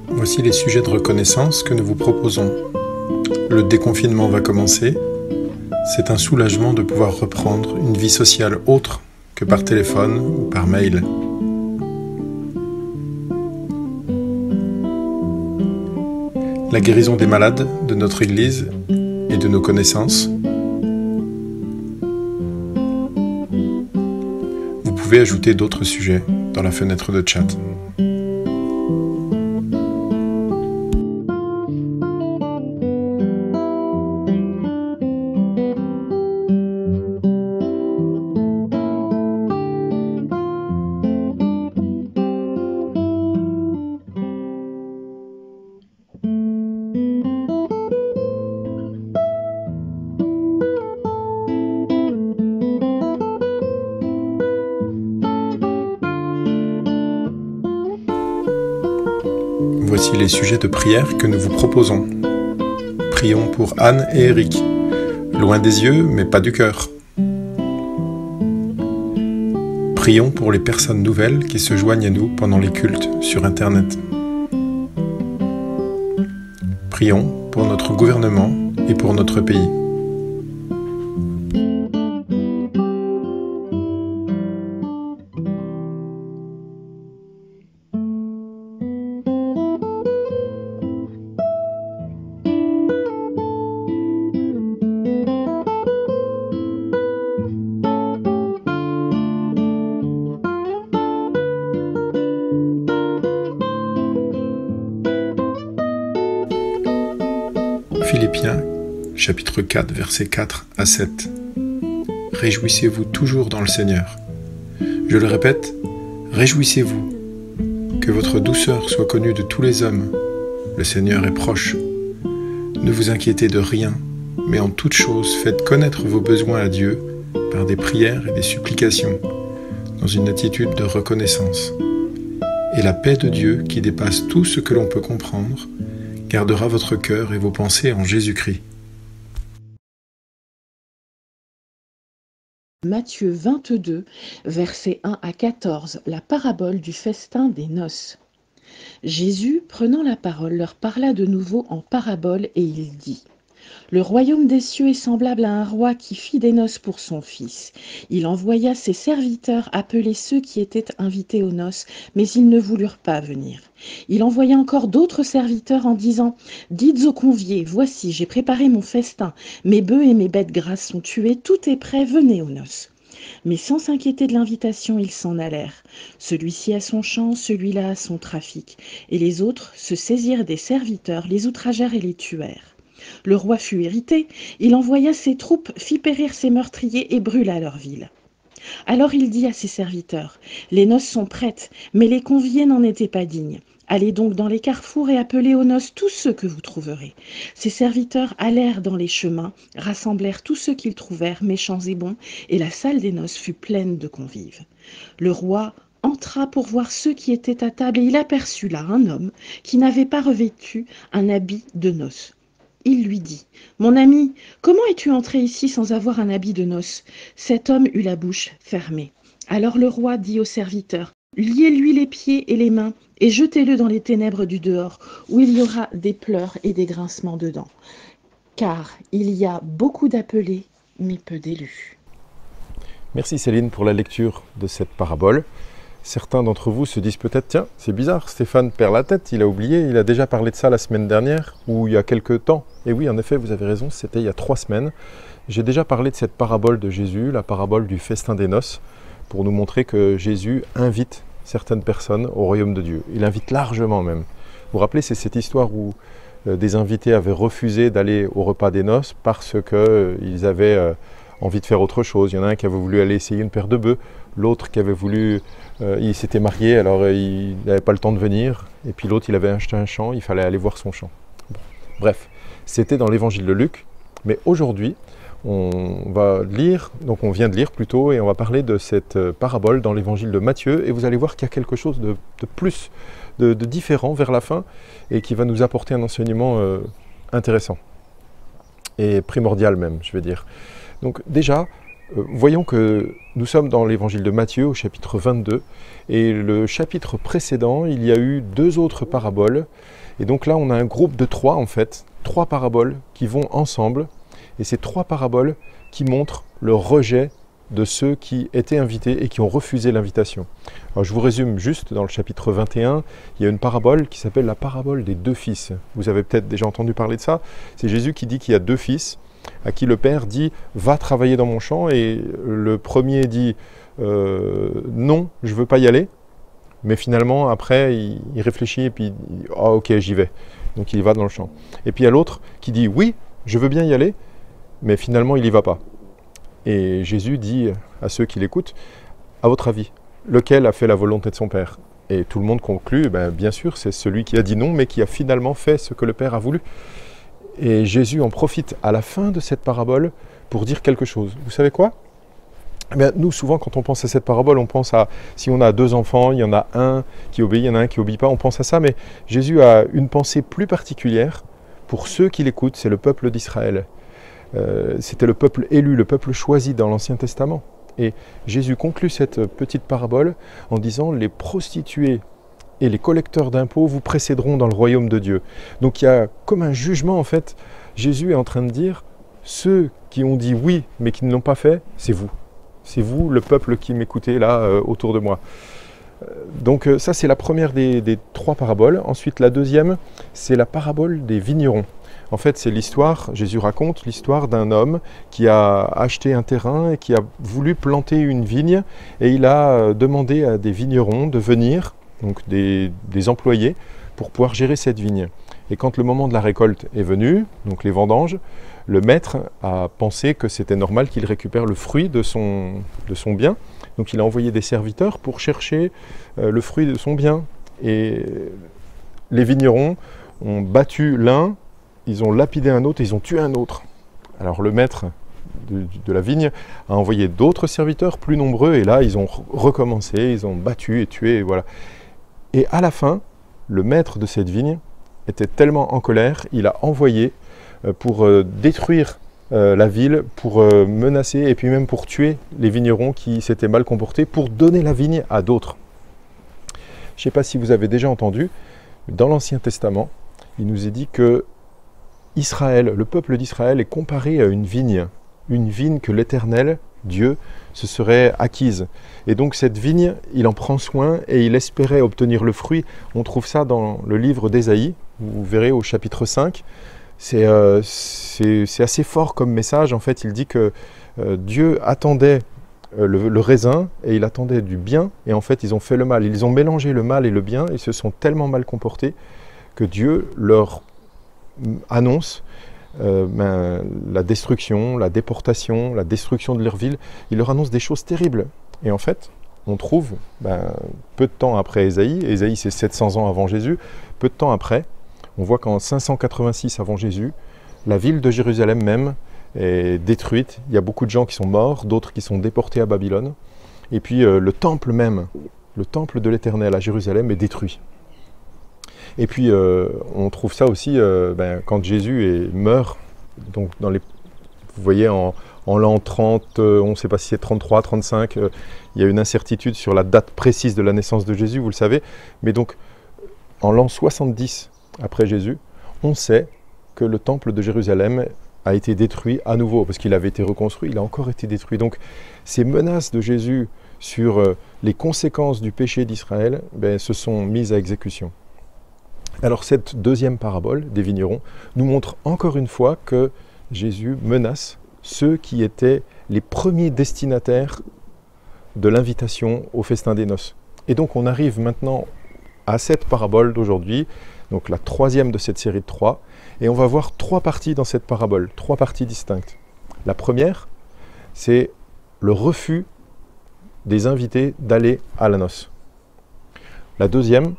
Speaker 1: Voici les sujets de reconnaissance que nous vous proposons. Le déconfinement va commencer. C'est un soulagement de pouvoir reprendre une vie sociale autre que par téléphone ou par mail. La guérison des malades de notre Église et de nos connaissances. Vous pouvez ajouter d'autres sujets dans la fenêtre de chat. Voici les sujets de prière que nous vous proposons. Prions pour Anne et Eric, loin des yeux mais pas du cœur. Prions pour les personnes nouvelles qui se joignent à nous pendant les cultes sur Internet. Prions pour notre gouvernement et pour notre pays. Philippiens, chapitre 4, versets 4 à 7. Réjouissez-vous toujours dans le Seigneur. Je le répète, réjouissez-vous. Que votre douceur soit connue de tous les hommes. Le Seigneur est proche. Ne vous inquiétez de rien, mais en toute chose, faites connaître vos besoins à Dieu par des prières et des supplications, dans une attitude de reconnaissance. Et la paix de Dieu, qui dépasse tout ce que l'on peut comprendre, gardera votre cœur et vos pensées en Jésus-Christ.
Speaker 20: Matthieu 22, versets 1 à 14, la parabole du festin des noces. Jésus, prenant la parole, leur parla de nouveau en parabole et il dit : Le royaume des cieux est semblable à un roi qui fit des noces pour son fils. Il envoya ses serviteurs appeler ceux qui étaient invités aux noces, mais ils ne voulurent pas venir. Il envoya encore d'autres serviteurs en disant : Dites aux conviés, voici, j'ai préparé mon festin, mes bœufs et mes bêtes grasses sont tués, tout est prêt, venez aux noces. Mais sans s'inquiéter de l'invitation, ils s'en allèrent. Celui-ci à son champ, celui-là à son trafic. Et les autres se saisirent des serviteurs, les outragèrent et les tuèrent. Le roi fut irrité, il envoya ses troupes, fit périr ses meurtriers et brûla leur ville. Alors il dit à ses serviteurs : Les noces sont prêtes, mais les conviés n'en étaient pas dignes. Allez donc dans les carrefours et appelez aux noces tous ceux que vous trouverez. Ses serviteurs allèrent dans les chemins, rassemblèrent tous ceux qu'ils trouvèrent, méchants et bons, et la salle des noces fut pleine de convives. Le roi entra pour voir ceux qui étaient à table, et il aperçut là un homme qui n'avait pas revêtu un habit de noces. Il lui dit : Mon ami, comment es-tu entré ici sans avoir un habit de noces ? Cet homme eut la bouche fermée. Alors le roi dit aux serviteurs : Liez-lui les pieds et les mains et jetez-le dans les ténèbres du dehors, où il y aura des pleurs et des grincements de dents. Car il y a beaucoup d'appelés, mais peu d'élus.
Speaker 1: Merci Céline pour la lecture de cette parabole. Certains d'entre vous se disent peut-être : tiens, c'est bizarre, Stéphane perd la tête, il a oublié, il a déjà parlé de ça la semaine dernière, ou il y a quelques temps. Et oui, en effet, vous avez raison, c'était il y a 3 semaines. J'ai déjà parlé de cette parabole de Jésus, la parabole du festin des noces, pour nous montrer que Jésus invite certaines personnes au royaume de Dieu. Il invite largement même. Vous vous rappelez, c'est cette histoire où des invités avaient refusé d'aller au repas des noces parce qu'ils avaient envie de faire autre chose. Il y en a un qui avait voulu aller essayer une paire de bœufs, l'autre qui avait voulu... il s'était marié, alors il n'avait pas le temps de venir, et puis l'autre, il avait acheté un champ, il fallait aller voir son champ. Bon. Bref, c'était dans l'évangile de Luc, mais aujourd'hui, on va lire, donc on vient de lire plutôt, et on va parler de cette parabole dans l'évangile de Matthieu, et vous allez voir qu'il y a quelque chose de plus de différent vers la fin et qui va nous apporter un enseignement intéressant et primordial même, je vais dire. Donc déjà, voyons que nous sommes dans l'évangile de Matthieu au chapitre 22 et le chapitre précédent, il y a eu 2 autres paraboles et donc là on a un groupe de 3 en fait, 3 paraboles qui vont ensemble et ces 3 paraboles qui montrent le rejet de ceux qui étaient invités et qui ont refusé l'invitation. Alors je vous résume juste, dans le chapitre 21, il y a une parabole qui s'appelle la parabole des 2 fils. Vous avez peut-être déjà entendu parler de ça. C'est Jésus qui dit qu'il y a 2 fils, à qui le père dit « va travailler dans mon champ » et le premier dit « non, je ne veux pas y aller ». Mais finalement, après, il réfléchit et puis il dit « ah ok, j'y vais ». Donc il va dans le champ. Et puis il y a l'autre qui dit « oui, je veux bien y aller », mais finalement il n'y va pas. Et Jésus dit à ceux qui l'écoutent, à votre avis, lequel a fait la volonté de son Père? Et tout le monde conclut, bien sûr, c'est celui qui a dit non, mais qui a finalement fait ce que le Père a voulu. Et Jésus en profite à la fin de cette parabole pour dire quelque chose. Vous savez quoi? Nous, souvent, quand on pense à cette parabole, on pense à, si on a 2 enfants, il y en a un qui obéit, il y en a un qui n'obéit pas, on pense à ça, mais Jésus a une pensée plus particulière pour ceux qui l'écoutent, c'est le peuple d'Israël. C'était le peuple élu, le peuple choisi dans l'Ancien Testament. Et Jésus conclut cette petite parabole en disant « Les prostituées et les collecteurs d'impôts vous précéderont dans le royaume de Dieu ». Donc il y a comme un jugement en fait. Jésus est en train de dire « Ceux qui ont dit oui mais qui ne l'ont pas fait, c'est vous. C'est vous, le peuple qui m'écoutez là autour de moi ». Donc ça c'est la première des 3 paraboles. Ensuite la deuxième, c'est la parabole des vignerons. En fait, c'est l'histoire, Jésus raconte l'histoire d'un homme qui a acheté un terrain et qui a voulu planter une vigne et il a demandé à des vignerons de venir, donc des employés, pour pouvoir gérer cette vigne. Et quand le moment de la récolte est venu, donc les vendanges, le maître a pensé que c'était normal qu'il récupère le fruit de son bien. Donc il a envoyé des serviteurs pour chercher le fruit de son bien. Et les vignerons ont battu l'un, ils ont lapidé un autre, ils ont tué un autre. Alors le maître de la vigne a envoyé d'autres serviteurs plus nombreux et là ils ont recommencé, ils ont battu et tué, et voilà. Et à la fin, le maître de cette vigne était tellement en colère, il a envoyé pour détruire la ville, pour menacer et puis même pour tuer les vignerons qui s'étaient mal comportés, pour donner la vigne à d'autres. Je ne sais pas si vous avez déjà entendu, dans l'Ancien Testament, il nous est dit que Israël, le peuple d'Israël est comparé à une vigne que l'Éternel, Dieu, se serait acquise. Et donc cette vigne, il en prend soin et il espérait obtenir le fruit. On trouve ça dans le livre d'Ésaïe, vous verrez au chapitre 5. C'est assez fort comme message. En fait, il dit que Dieu attendait le raisin et il attendait du bien. Et en fait, ils ont fait le mal. Ils ont mélangé le mal et le bien. Ils se sont tellement mal comportés que Dieu leur annonce la destruction, la déportation, la destruction de leur ville. Il leur annonce des choses terribles. Et en fait, on trouve, peu de temps après Ésaïe c'est 700 ans avant Jésus, peu de temps après, on voit qu'en 586 avant Jésus, la ville de Jérusalem même est détruite. Il y a beaucoup de gens qui sont morts, d'autres qui sont déportés à Babylone. Et puis le temple même, le temple de l'Éternel à Jérusalem est détruit. Et puis, on trouve ça aussi quand Jésus meurt, donc vous voyez en l'an 30, on ne sait pas si c'est 33, 35, il y a une incertitude sur la date précise de la naissance de Jésus, vous le savez, mais donc en l'an 70 après Jésus, on sait que le temple de Jérusalem a été détruit à nouveau, parce qu'il avait été reconstruit, il a encore été détruit. Donc ces menaces de Jésus sur les conséquences du péché d'Israël se sont mises à exécution. Alors cette deuxième parabole des vignerons nous montre encore une fois que Jésus menace ceux qui étaient les premiers destinataires de l'invitation au festin des noces. Et donc on arrive maintenant à cette parabole d'aujourd'hui, donc la troisième de cette série de 3, et on va voir 3 parties dans cette parabole, 3 parties distinctes. La première, c'est le refus des invités d'aller à la noce. La deuxième,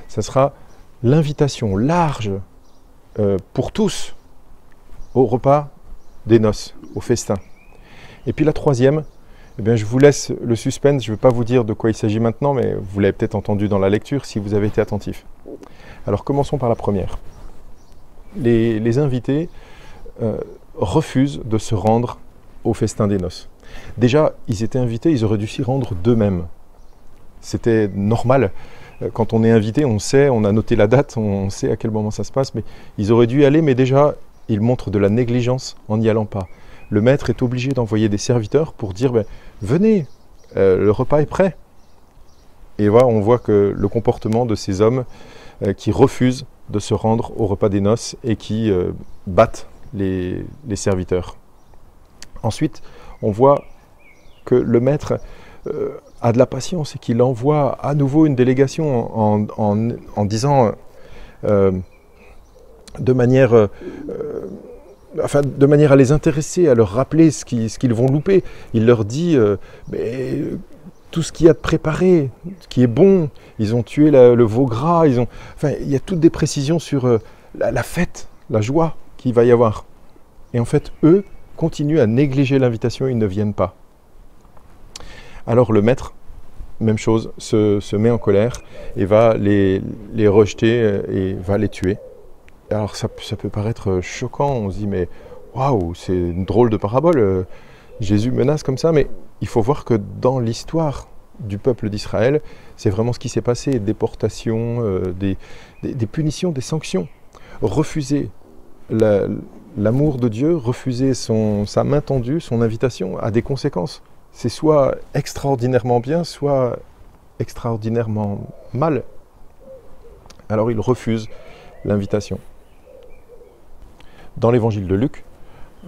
Speaker 1: ça sera l'invitation large pour tous au repas des noces, au festin. Et puis la troisième, Eh bien, je vous laisse le suspense, je ne vais pas vous dire de quoi il s'agit maintenant, mais vous l'avez peut-être entendu dans la lecture si vous avez été attentif. Alors commençons par la première. Les invités refusent de se rendre au festin des noces. Déjà, ils étaient invités, ils auraient dû s'y rendre d'eux-mêmes. C'était normal. Quand on est invité, on sait, on a noté la date, on sait à quel moment ça se passe, mais ils auraient dû y aller, mais déjà, ils montrent de la négligence en n'y allant pas. Le maître est obligé d'envoyer des serviteurs pour dire « Venez, le repas est prêt ». Et voilà, on voit que le comportement de ces hommes qui refusent de se rendre au repas des noces et qui battent les serviteurs. Ensuite, on voit que le maître a de la patience et qu'il envoie à nouveau une délégation en disant de manière à les intéresser, à leur rappeler ce qu'ils vont louper. Il leur dit tout ce qu'il y a de préparé, ce qui est bon. Ils ont tué le veau gras, il y a toutes des précisions sur la fête, la joie qu'il va y avoir. Et en fait, eux continuent à négliger l'invitation, ils ne viennent pas. Alors le maître, même chose, se met en colère et va les rejeter et va les tuer. Alors ça peut paraître choquant, on se dit mais waouh, c'est une drôle de parabole, Jésus menace comme ça, mais il faut voir que dans l'histoire du peuple d'Israël, c'est vraiment ce qui s'est passé, des déportations, des punitions, des sanctions. Refuser l'amour de Dieu, refuser sa main tendue, son invitation, a des conséquences. C'est soit extraordinairement bien, soit extraordinairement mal. Alors il refuse l'invitation. Dans l'évangile de Luc,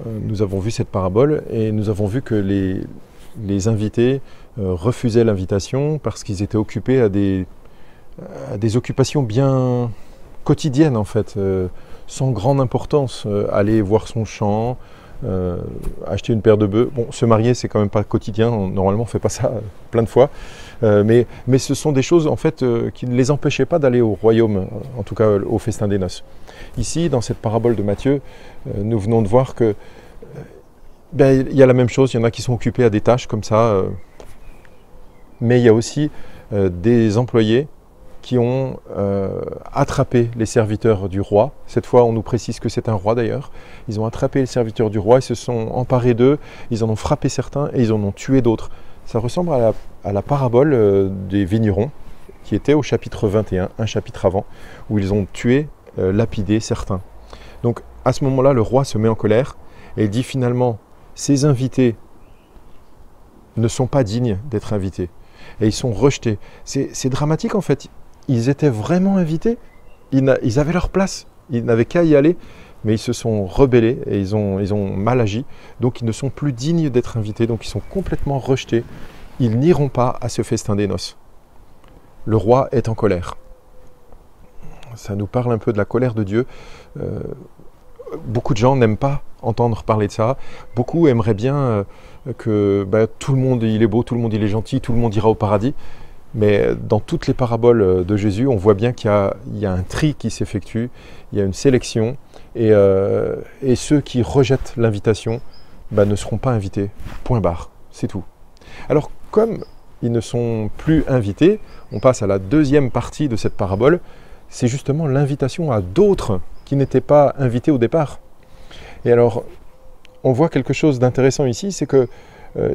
Speaker 1: nous avons vu cette parabole et nous avons vu que les invités refusaient l'invitation parce qu'ils étaient occupés à des occupations bien quotidiennes en fait, sans grande importance. Aller voir son champ, acheter une paire de bœufs. Bon, se marier, c'est quand même pas quotidien, normalement on ne fait pas ça plein de fois. Mais ce sont des choses en fait qui ne les empêchaient pas d'aller au royaume, en tout cas au festin des noces. Ici, dans cette parabole de Matthieu, nous venons de voir que il y a la même chose, il y en a qui sont occupés à des tâches comme ça, mais il y a aussi des employés qui ont attrapé les serviteurs du roi. Cette fois, on nous précise que c'est un roi d'ailleurs. Ils ont attrapé les serviteurs du roi, ils se sont emparés d'eux, ils en ont frappé certains et ils en ont tué d'autres. Ça ressemble à la parabole des vignerons qui était au chapitre 21, un chapitre avant, où ils ont tué, lapidé certains. Donc à ce moment-là, le roi se met en colère et dit finalement, ces invités ne sont pas dignes d'être invités. Et ils sont rejetés. C'est dramatique en fait. Ils étaient vraiment invités, ils avaient leur place, ils n'avaient qu'à y aller, mais ils se sont rebellés et ils ont mal agi, donc ils ne sont plus dignes d'être invités, donc ils sont complètement rejetés. Ils n'iront pas à ce festin des noces. Le roi est en colère. Ça nous parle un peu de la colère de Dieu. Beaucoup de gens n'aiment pas entendre parler de ça. Beaucoup aimeraient bien que tout le monde il est beau, tout le monde il est gentil, tout le monde ira au paradis. Mais dans toutes les paraboles de Jésus, on voit bien qu'il y a un tri qui s'effectue, il y a une sélection, et ceux qui rejettent l'invitation ne seront pas invités. Point barre, c'est tout. Alors comme ils ne sont plus invités, on passe à la deuxième partie de cette parabole, c'est justement l'invitation à d'autres qui n'étaient pas invités au départ. Et alors, on voit quelque chose d'intéressant ici, c'est que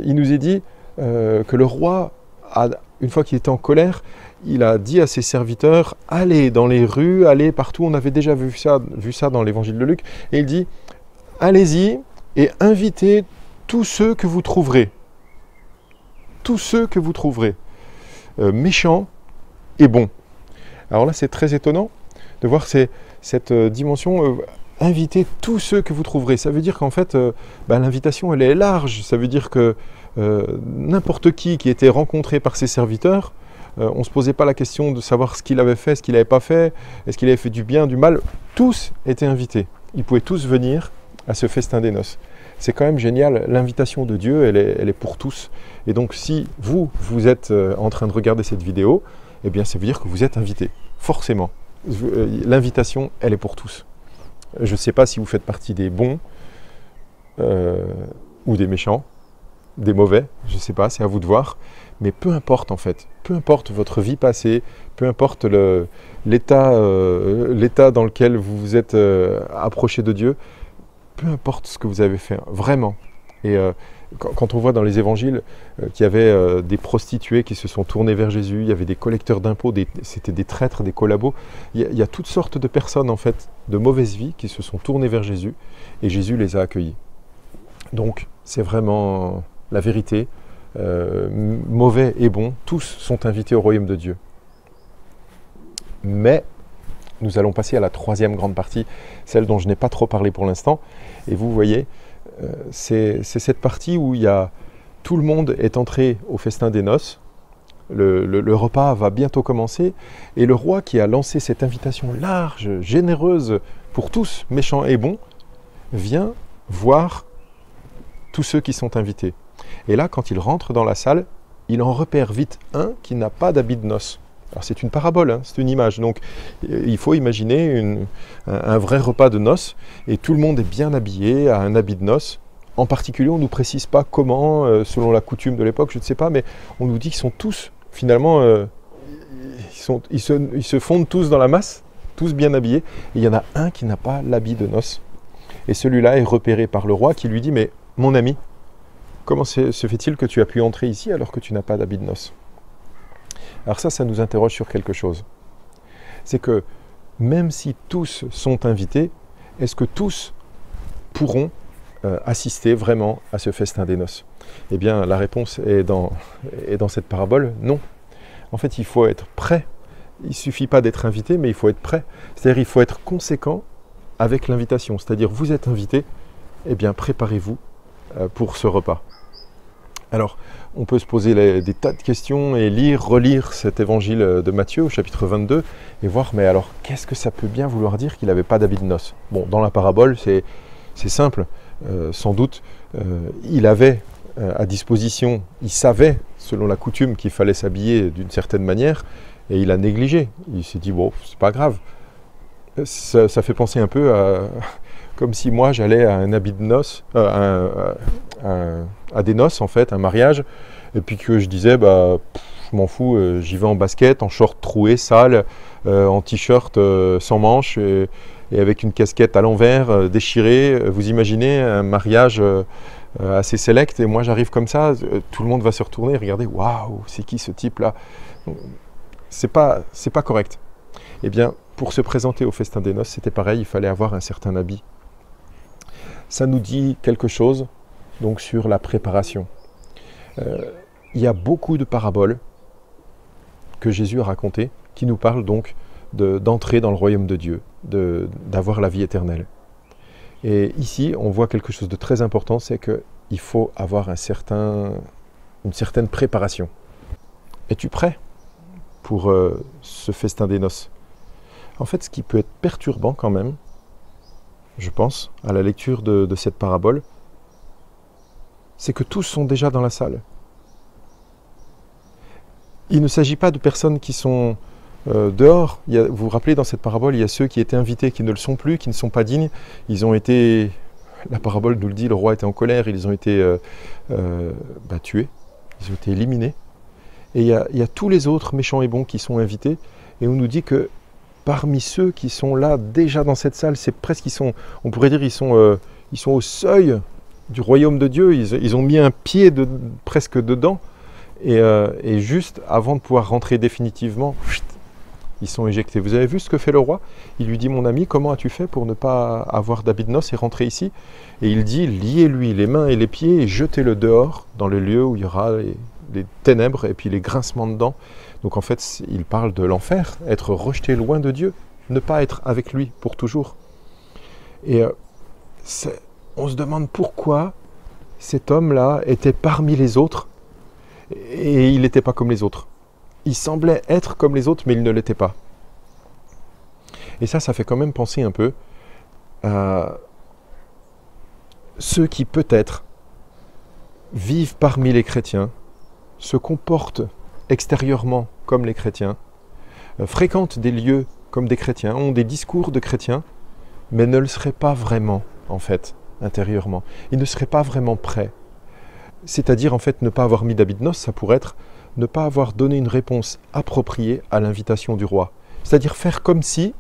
Speaker 1: il nous est dit que le roi, une fois qu'il était en colère, il a dit à ses serviteurs, allez dans les rues, allez partout, on avait déjà vu ça dans l'évangile de Luc, et il dit, allez-y et invitez tous ceux que vous trouverez. Tous ceux que vous trouverez, méchants et bons. Alors là, c'est très étonnant de voir cette dimension, invitez tous ceux que vous trouverez. Ça veut dire qu'en fait, l'invitation, elle est large. Ça veut dire que n'importe qui était rencontré par ses serviteurs, on ne se posait pas la question de savoir ce qu'il avait fait, ce qu'il n'avait pas fait, est-ce qu'il avait fait du bien, du mal. Tous étaient invités. Ils pouvaient tous venir à ce festin des noces. C'est quand même génial, l'invitation de Dieu, elle est pour tous. Et donc si vous êtes en train de regarder cette vidéo, eh bien ça veut dire que vous êtes invité, forcément. L'invitation, elle est pour tous. Je ne sais pas si vous faites partie des bons ou des méchants, des mauvais, je ne sais pas, c'est à vous de voir, mais peu importe en fait, peu importe votre vie passée, peu importe l'état dans lequel vous vous êtes approché de Dieu, peu importe ce que vous avez fait, vraiment. Et quand on voit dans les évangiles qu'il y avait des prostituées qui se sont tournées vers Jésus, il y avait des collecteurs d'impôts, c'était des traîtres, des collabos, il y a toutes sortes de personnes en fait, de mauvaise vie qui se sont tournées vers Jésus, et Jésus les a accueillis. Donc c'est vraiment la vérité, mauvais et bons, tous sont invités au royaume de Dieu. Mais nous allons passer à la troisième grande partie, celle dont je n'ai pas trop parlé pour l'instant, et vous voyez, c'est cette partie où tout le monde est entré au festin des noces, le repas va bientôt commencer, et le roi qui a lancé cette invitation large, généreuse, pour tous, méchants et bons, vient voir tous ceux qui sont invités. Et là, quand il rentre dans la salle, il en repère vite un qui n'a pas d'habit de noces. Alors c'est une parabole, hein, c'est une image, donc il faut imaginer un vrai repas de noces, et tout le monde est bien habillé, a un habit de noces. En particulier, on ne nous précise pas comment, selon la coutume de l'époque, je ne sais pas, mais on nous dit qu'ils sont tous, finalement, ils se fondent tous dans la masse, tous bien habillés, et il y en a un qui n'a pas l'habit de noces. Et celui-là est repéré par le roi qui lui dit « Mais mon ami, comment se fait-il que tu as pu entrer ici alors que tu n'as pas d'habit de noces ?» Alors ça nous interroge sur quelque chose. C'est que même si tous sont invités, est-ce que tous pourront assister vraiment à ce festin des noces? Eh bien, la réponse est dans cette parabole, non. En fait, il faut être prêt. Il ne suffit pas d'être invité, mais il faut être prêt. C'est-à-dire il faut être conséquent avec l'invitation. C'est-à-dire, vous êtes invité, eh bien, préparez-vous pour ce repas. Alors, on peut se poser des tas de questions et relire cet évangile de Matthieu au chapitre 22 et voir, mais alors, qu'est-ce que ça peut bien vouloir dire qu'il n'avait pas d'habit de noces? Bon, dans la parabole, c'est simple. Sans doute, il avait à disposition, il savait, selon la coutume, qu'il fallait s'habiller d'une certaine manière, et il a négligé. Il s'est dit, bon, c'est pas grave. Ça fait penser un peu à... comme si moi j'allais à un habit de noces, à des noces en fait, un mariage, et puis que je disais, bah, je m'en fous, j'y vais en basket, en short troué, sale, en t-shirt sans manches, et avec une casquette à l'envers, déchirée. Vous imaginez un mariage assez select, et moi j'arrive comme ça, tout le monde va se retourner et regarder, waouh, c'est qui ce type-là? C'est pas correct. Eh bien, pour se présenter au festin des noces, c'était pareil, il fallait avoir un certain habit. Ça nous dit quelque chose donc sur la préparation. Il y a beaucoup de paraboles que Jésus a racontées qui nous parlent donc d'entrer dans le royaume de Dieu, d'avoir la vie éternelle. Et ici, on voit quelque chose de très important, c'est qu'il faut avoir une certaine préparation. Es-tu prêt pour ce festin des noces? En fait, ce qui peut être perturbant quand même, je pense, à la lecture de cette parabole, c'est que tous sont déjà dans la salle. Il ne s'agit pas de personnes qui sont dehors. Vous vous rappelez, dans cette parabole, il y a ceux qui étaient invités, qui ne le sont plus, qui ne sont pas dignes. Ils ont été, la parabole nous le dit, le roi était en colère, ils ont été tués, ils ont été éliminés. Et il y a tous les autres méchants et bons qui sont invités, et on nous dit que parmi ceux qui sont là, déjà dans cette salle, c'est presque, on pourrait dire, ils sont au seuil du royaume de Dieu, ils ont mis un pied presque dedans, et juste avant de pouvoir rentrer définitivement, ils sont éjectés. Vous avez vu ce que fait le roi? Il lui dit, mon ami, comment as-tu fait pour ne pas avoir d'habit de noces et rentrer ici? Et il dit, liez-lui les mains et les pieds et jetez-le dehors, dans le lieu où il y aura les ténèbres et puis les grincements de dents. Donc en fait, il parle de l'enfer, être rejeté loin de Dieu, ne pas être avec lui pour toujours. Et on se demande pourquoi cet homme-là était parmi les autres et il n'était pas comme les autres. Il semblait être comme les autres, mais il ne l'était pas. Et ça fait quand même penser un peu à ceux qui peut-être vivent parmi les chrétiens, se comportent extérieurement comme les chrétiens, fréquentent des lieux comme des chrétiens, ont des discours de chrétiens, mais ne le seraient pas vraiment, en fait, intérieurement. Ils ne seraient pas vraiment prêts C'est-à-dire, en fait, ne pas avoir mis d'habit de noces, ça pourrait être ne pas avoir donné une réponse appropriée à l'invitation du roi. C'est-à-dire faire comme si,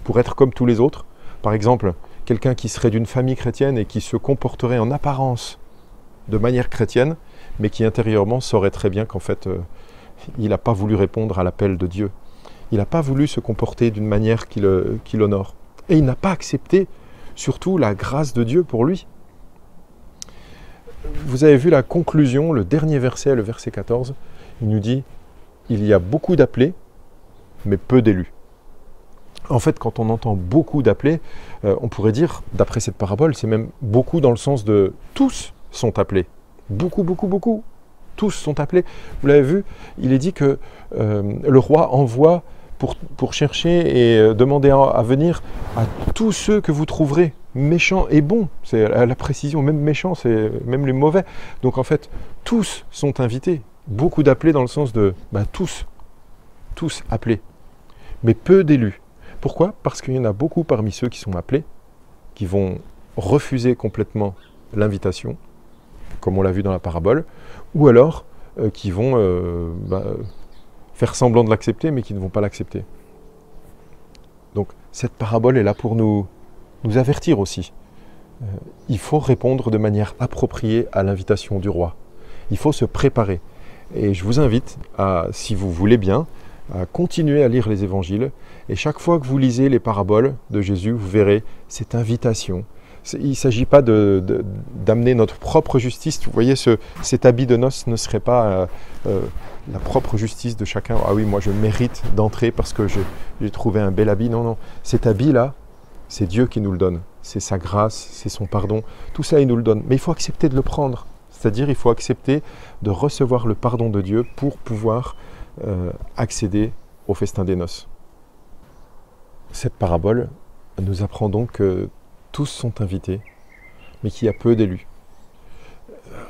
Speaker 1: pour être comme tous les autres, par exemple, quelqu'un qui serait d'une famille chrétienne et qui se comporterait en apparence de manière chrétienne, mais qui intérieurement saurait très bien qu'en fait, il n'a pas voulu répondre à l'appel de Dieu. Il n'a pas voulu se comporter d'une manière qui l'honore. Et il n'a pas accepté, surtout, la grâce de Dieu pour lui. Vous avez vu la conclusion, le dernier verset, le verset 14, il nous dit « Il y a beaucoup d'appelés, mais peu d'élus ». En fait, quand on entend beaucoup d'appelés, on pourrait dire, d'après cette parabole, c'est même beaucoup dans le sens de tous sont appelés. Beaucoup, beaucoup, beaucoup. Tous sont appelés. Vous l'avez vu, il est dit que le roi envoie pour chercher et demander à venir à tous ceux que vous trouverez méchants et bons. C'est à la précision, même méchants, c'est même les mauvais. Donc en fait, tous sont invités. Beaucoup d'appelés dans le sens de tous appelés, mais peu d'élus. Pourquoi? Parce qu'il y en a beaucoup parmi ceux qui sont appelés, qui vont refuser complètement l'invitation, comme on l'a vu dans la parabole, ou alors qui vont faire semblant de l'accepter, mais qui ne vont pas l'accepter. Donc cette parabole est là pour nous avertir aussi. Il faut répondre de manière appropriée à l'invitation du roi. Il faut se préparer. Et je vous invite, si vous voulez bien, à continuer à lire les évangiles. Et chaque fois que vous lisez les paraboles de Jésus, vous verrez cette invitation. Il ne s'agit pas d'amener notre propre justice. Vous voyez, cet habit de noces ne serait pas la propre justice de chacun. Ah oui, moi je mérite d'entrer parce que j'ai trouvé un bel habit. Non, non. Cet habit-là, c'est Dieu qui nous le donne. C'est sa grâce, c'est son pardon. Tout ça, il nous le donne. Mais il faut accepter de le prendre. C'est-à-dire, il faut accepter de recevoir le pardon de Dieu pour pouvoir accéder au festin des noces. Cette parabole nous apprend donc que tous sont invités, mais qu'il y a peu d'élus.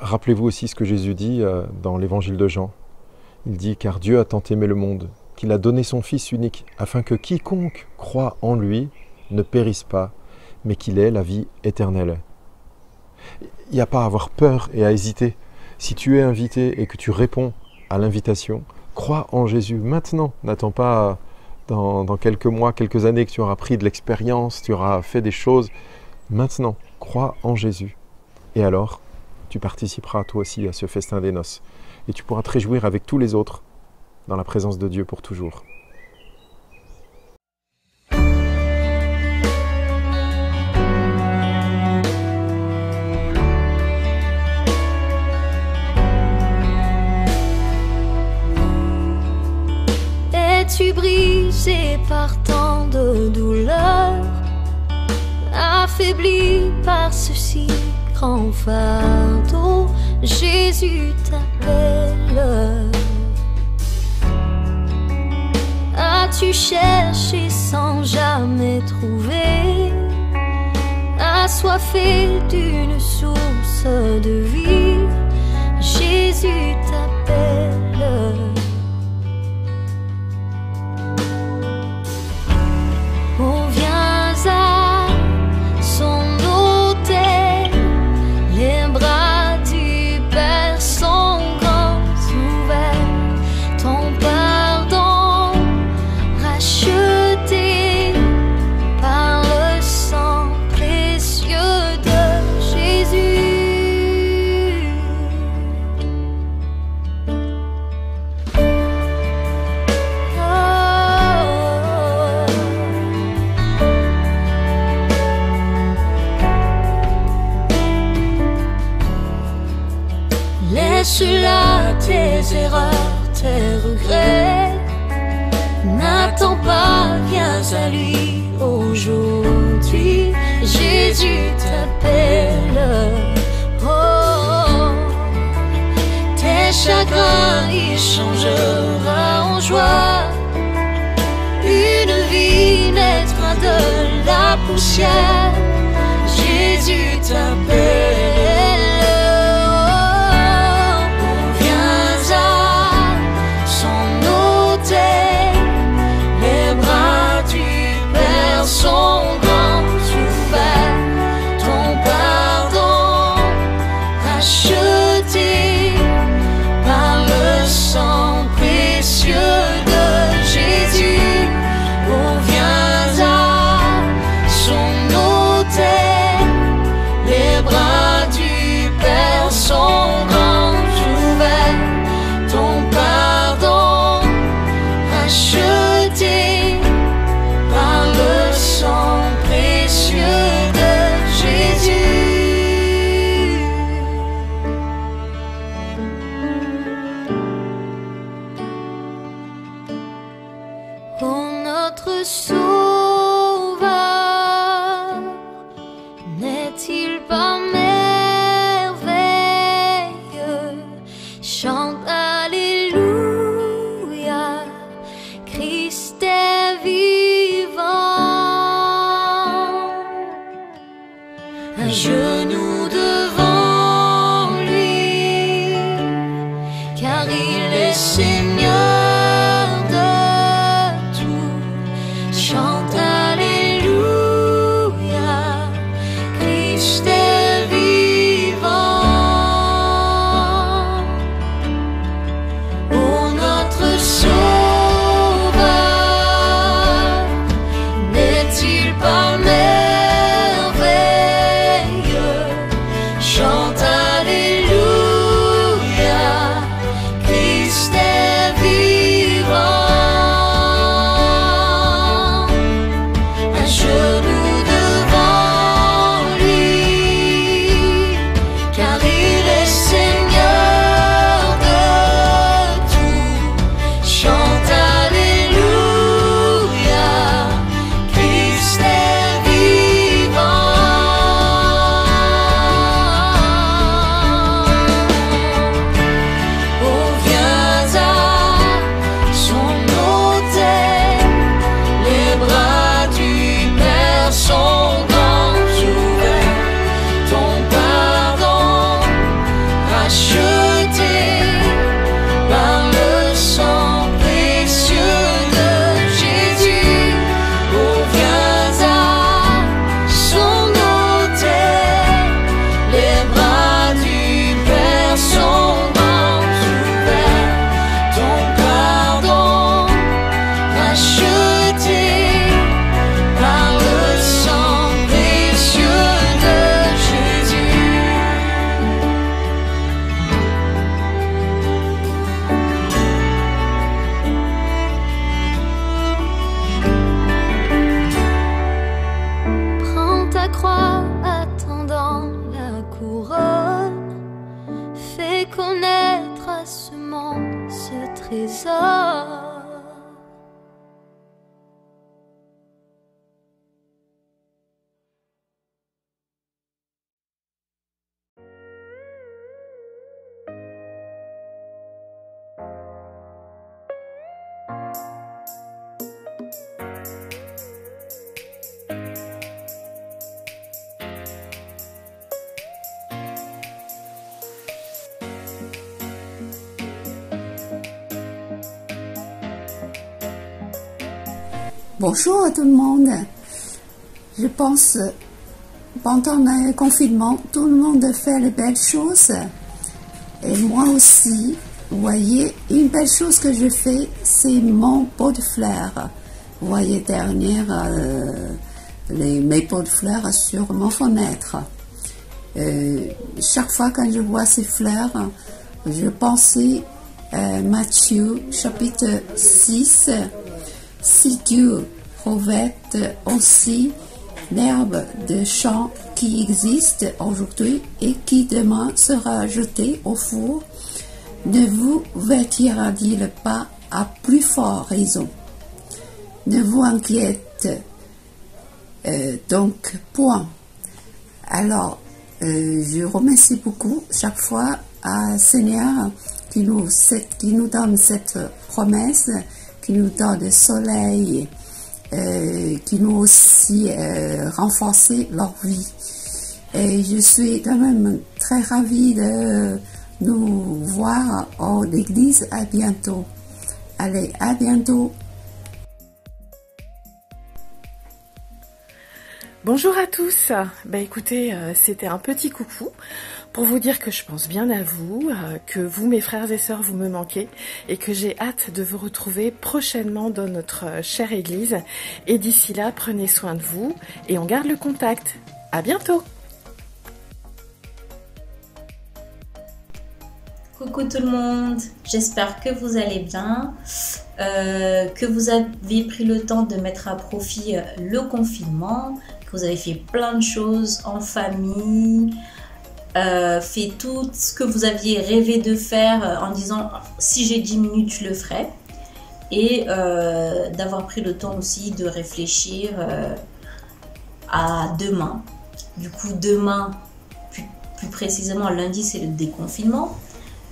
Speaker 1: Rappelez-vous aussi ce que Jésus dit dans l'évangile de Jean. Il dit « Car Dieu a tant aimé le monde, qu'il a donné son Fils unique, afin que quiconque croit en lui ne périsse pas, mais qu'il ait la vie éternelle. » Il n'y a pas à avoir peur et à hésiter. Si tu es invité et que tu réponds à l'invitation, crois en Jésus maintenant. N'attends pas dans quelques mois, quelques années que tu auras pris de l'expérience, tu auras fait des choses. Maintenant, crois en Jésus. Et alors, tu participeras toi aussi à ce festin des noces. Et tu pourras te réjouir avec tous les autres dans la présence de Dieu pour toujours.
Speaker 2: Es-tu brisé par tant de douleurs, affaibli par ce si grand fardeau? Jésus t'appelle. As-tu cherché sans jamais trouver, assoiffé d'une source de vie? Jésus t'appelle. Oh, viens à son autel, les bras du Père sont grands ouverts, ton pardon racheté par le sang précieux de Jésus. Laisse-là tes erreurs, tes regrets. N'attends pas, viens à lui aujourd'hui. Jésus t'appelle. Oh, tes chagrins, il changera en joie. Une vie naîtra de la poussière. Jésus t'appelle. Son grand ouverts, ton pardon rachète. genoux devant lui, car il est Seigneur de tout. Chante Alléluia, Christ est vivant. Oh, notre Sauveur, n'est-il pas merveilleux? Chante Alléluia, Christ est vivant. Un genou devant lui, car il est Seigneur de tout. Chante Alléluia, Christ est vivant. Oh, viens à son autel, les bras du Père sont grands ouverts. Ton pardon racheté par le sang précieux de Jésus. Oh, viens à son autel, les bras du Père sont grands ouverts. Ton pardon racheté par le sang précieux de Jésus. Prends ta croix, attendant la couronne. Fais connaître à ce monde ce trésor.
Speaker 21: Bonjour à tout le monde. Je pense, pendant le confinement, tout le monde fait les belles choses. Et moi aussi, vous voyez, une belle chose que je fais, c'est mon pot de fleurs. Vous voyez derrière mes pots de fleurs sur mon fenêtre. Chaque fois quand je vois ces fleurs, je pensais à Matthieu chapitre 6. Si Dieu revêt aussi l'herbe de champ qui existe aujourd'hui et qui demain sera jetée au four, ne vous vêtira-t-il pas à plus forte raison? Ne vous inquiète donc point. Alors, je remercie beaucoup chaque fois à Seigneur qui nous donne cette promesse, qui nous donne le soleil, qui nous aussi renforcer leur vie. Et je suis quand même très ravie de nous voir en l'église. À bientôt. Allez, à bientôt.
Speaker 20: Bonjour à tous. Écoutez, c'était un petit coucou pour vous dire que je pense bien à vous, que vous, mes frères et sœurs, vous me manquez et que j'ai hâte de vous retrouver prochainement dans notre chère église. Et d'ici là, prenez soin de vous et on garde le contact. À bientôt.
Speaker 22: Coucou tout le monde, j'espère que vous allez bien, que vous avez pris le temps de mettre à profit le confinement, que vous avez fait plein de choses en famille, fait tout ce que vous aviez rêvé de faire en disant si j'ai 10 minutes je le ferai, et d'avoir pris le temps aussi de réfléchir à demain. Du coup demain, plus précisément lundi, c'est le déconfinement.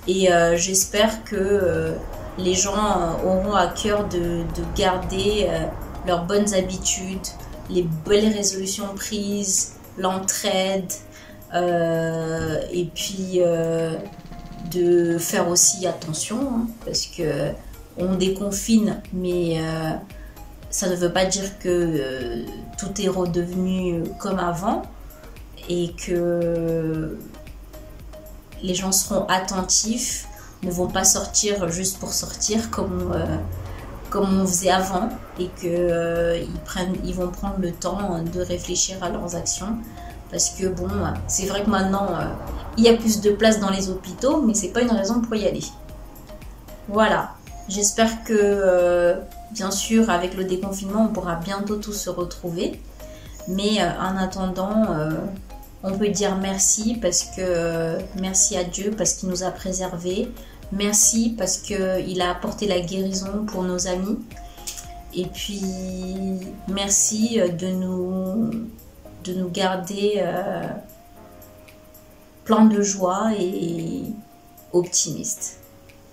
Speaker 22: Et j'espère que les gens auront à cœur de garder leurs bonnes habitudes, les belles résolutions prises, l'entraide, Et puis de faire aussi attention, hein, parce que on déconfine, mais ça ne veut pas dire que tout est redevenu comme avant et que les gens seront attentifs, ne vont pas sortir juste pour sortir comme on faisait avant, et qu'ils vont prendre le temps de réfléchir à leurs actions. Parce que bon, c'est vrai que maintenant, il y a plus de place dans les hôpitaux, mais c'est pas une raison pour y aller. Voilà, j'espère que, bien sûr, avec le déconfinement, on pourra bientôt tous se retrouver. Mais en attendant, on peut dire merci, merci à Dieu parce qu'il nous a préservés. Merci parce qu'il a apporté la guérison pour nos amis. Et puis, merci de nous garder plein de joie et optimistes.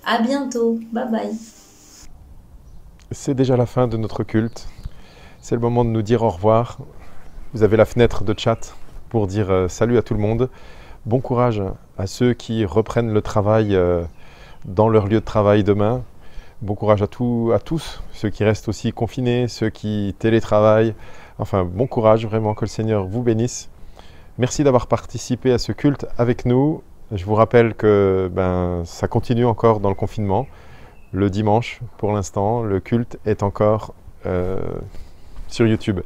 Speaker 22: À bientôt, bye bye.
Speaker 1: C'est déjà la fin de notre culte. C'est le moment de nous dire au revoir. Vous avez la fenêtre de chat pour dire salut à tout le monde. Bon courage à ceux qui reprennent le travail dans leur lieu de travail demain. Bon courage à tous, ceux qui restent aussi confinés, ceux qui télétravaillent. Enfin, bon courage, vraiment, que le Seigneur vous bénisse. Merci d'avoir participé à ce culte avec nous. Je vous rappelle que ça continue encore dans le confinement. Le dimanche, pour l'instant, le culte est encore sur YouTube.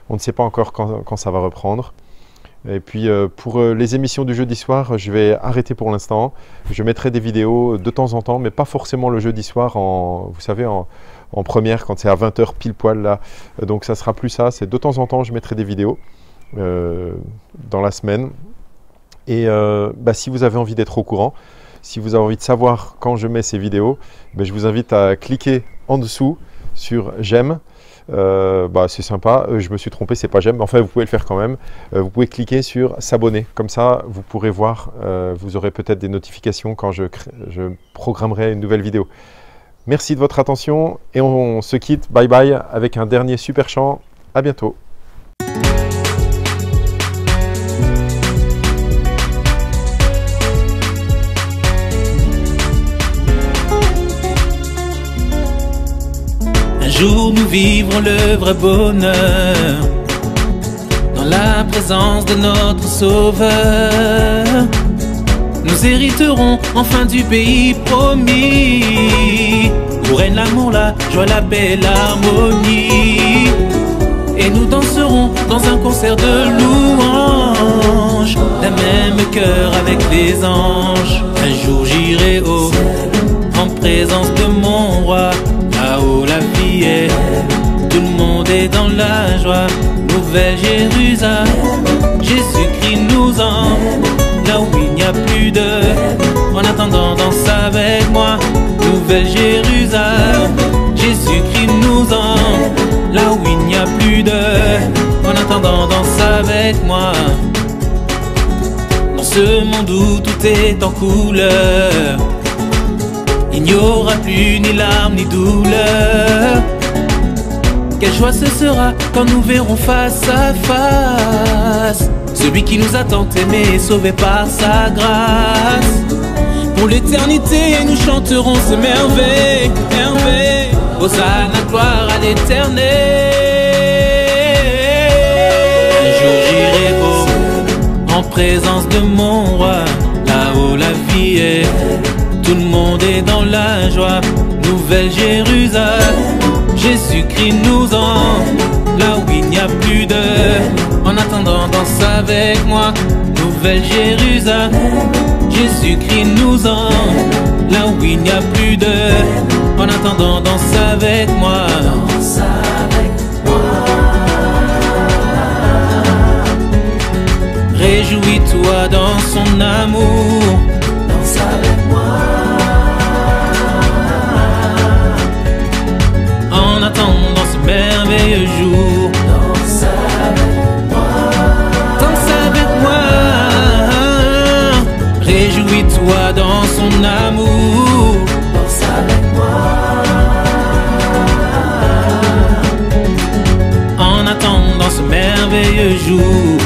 Speaker 1: On ne sait pas encore quand ça va reprendre. Et puis pour les émissions du jeudi soir, je vais arrêter pour l'instant. Je mettrai des vidéos de temps en temps, mais pas forcément le jeudi soir, vous savez, en première, quand c'est à 20 h pile poil là. Donc ça sera plus ça, c'est de temps en temps je mettrai des vidéos dans la semaine. Et si vous avez envie d'être au courant, si vous avez envie de savoir quand je mets ces vidéos, je vous invite à cliquer en dessous sur j'aime. C'est sympa, je me suis trompé, c'est pas j'aime, enfin vous pouvez le faire quand même. Vous pouvez cliquer sur s'abonner, comme ça vous pourrez voir, vous aurez peut-être des notifications quand je programmerai une nouvelle vidéo. Merci de votre attention et on se quitte, bye bye, avec un dernier super chant. À bientôt.
Speaker 5: Un jour nous vivrons le vrai bonheur dans la présence de notre Sauveur. Nous hériterons enfin du pays promis, où règne l'amour, la joie, la paix, l'harmonie. Et nous danserons dans un concert de louanges, d'un même cœur avec les anges. Un jour j'irai haut, en présence de mon roi, là où la vie est, tout le monde est dans la joie. Nouvelle Jérusalem, Jésus-Christ nous emmène là où il n'y a plus de. En attendant, danse avec moi. Nouvelle Jérusalem, Jésus-Christ nous emmène là où il n'y a plus de. En attendant, danse avec moi. Dans ce monde où tout est en couleur, il n'y aura plus ni larmes ni douleur. Quelle joie ce sera quand nous verrons face à face celui qui nous a tant aimés et sauvés par sa grâce. Pour l'éternité nous chanterons ces merveilles, merveilles. Hosanna, gloire à l'Éternel. Un jour j'irai haut, en présence de mon roi, là où la vie est, tout le monde est dans la joie. Nouvelle Jérusalem, Jésus-Christ nous emmène là où il n'y a plus de. En attendant, danse avec moi. Nouvelle Jérusalem, Jésus-Christ nous emmène là où il n'y a plus de. En attendant, danse avec moi. Danse avec moi. Réjouis-toi dans son amour. Danse avec moi. En attendant ce merveilleux jour, danse avec moi. Danse avec moi. Réjouis-toi dans son amour. Danse avec moi. En attendant ce merveilleux jour.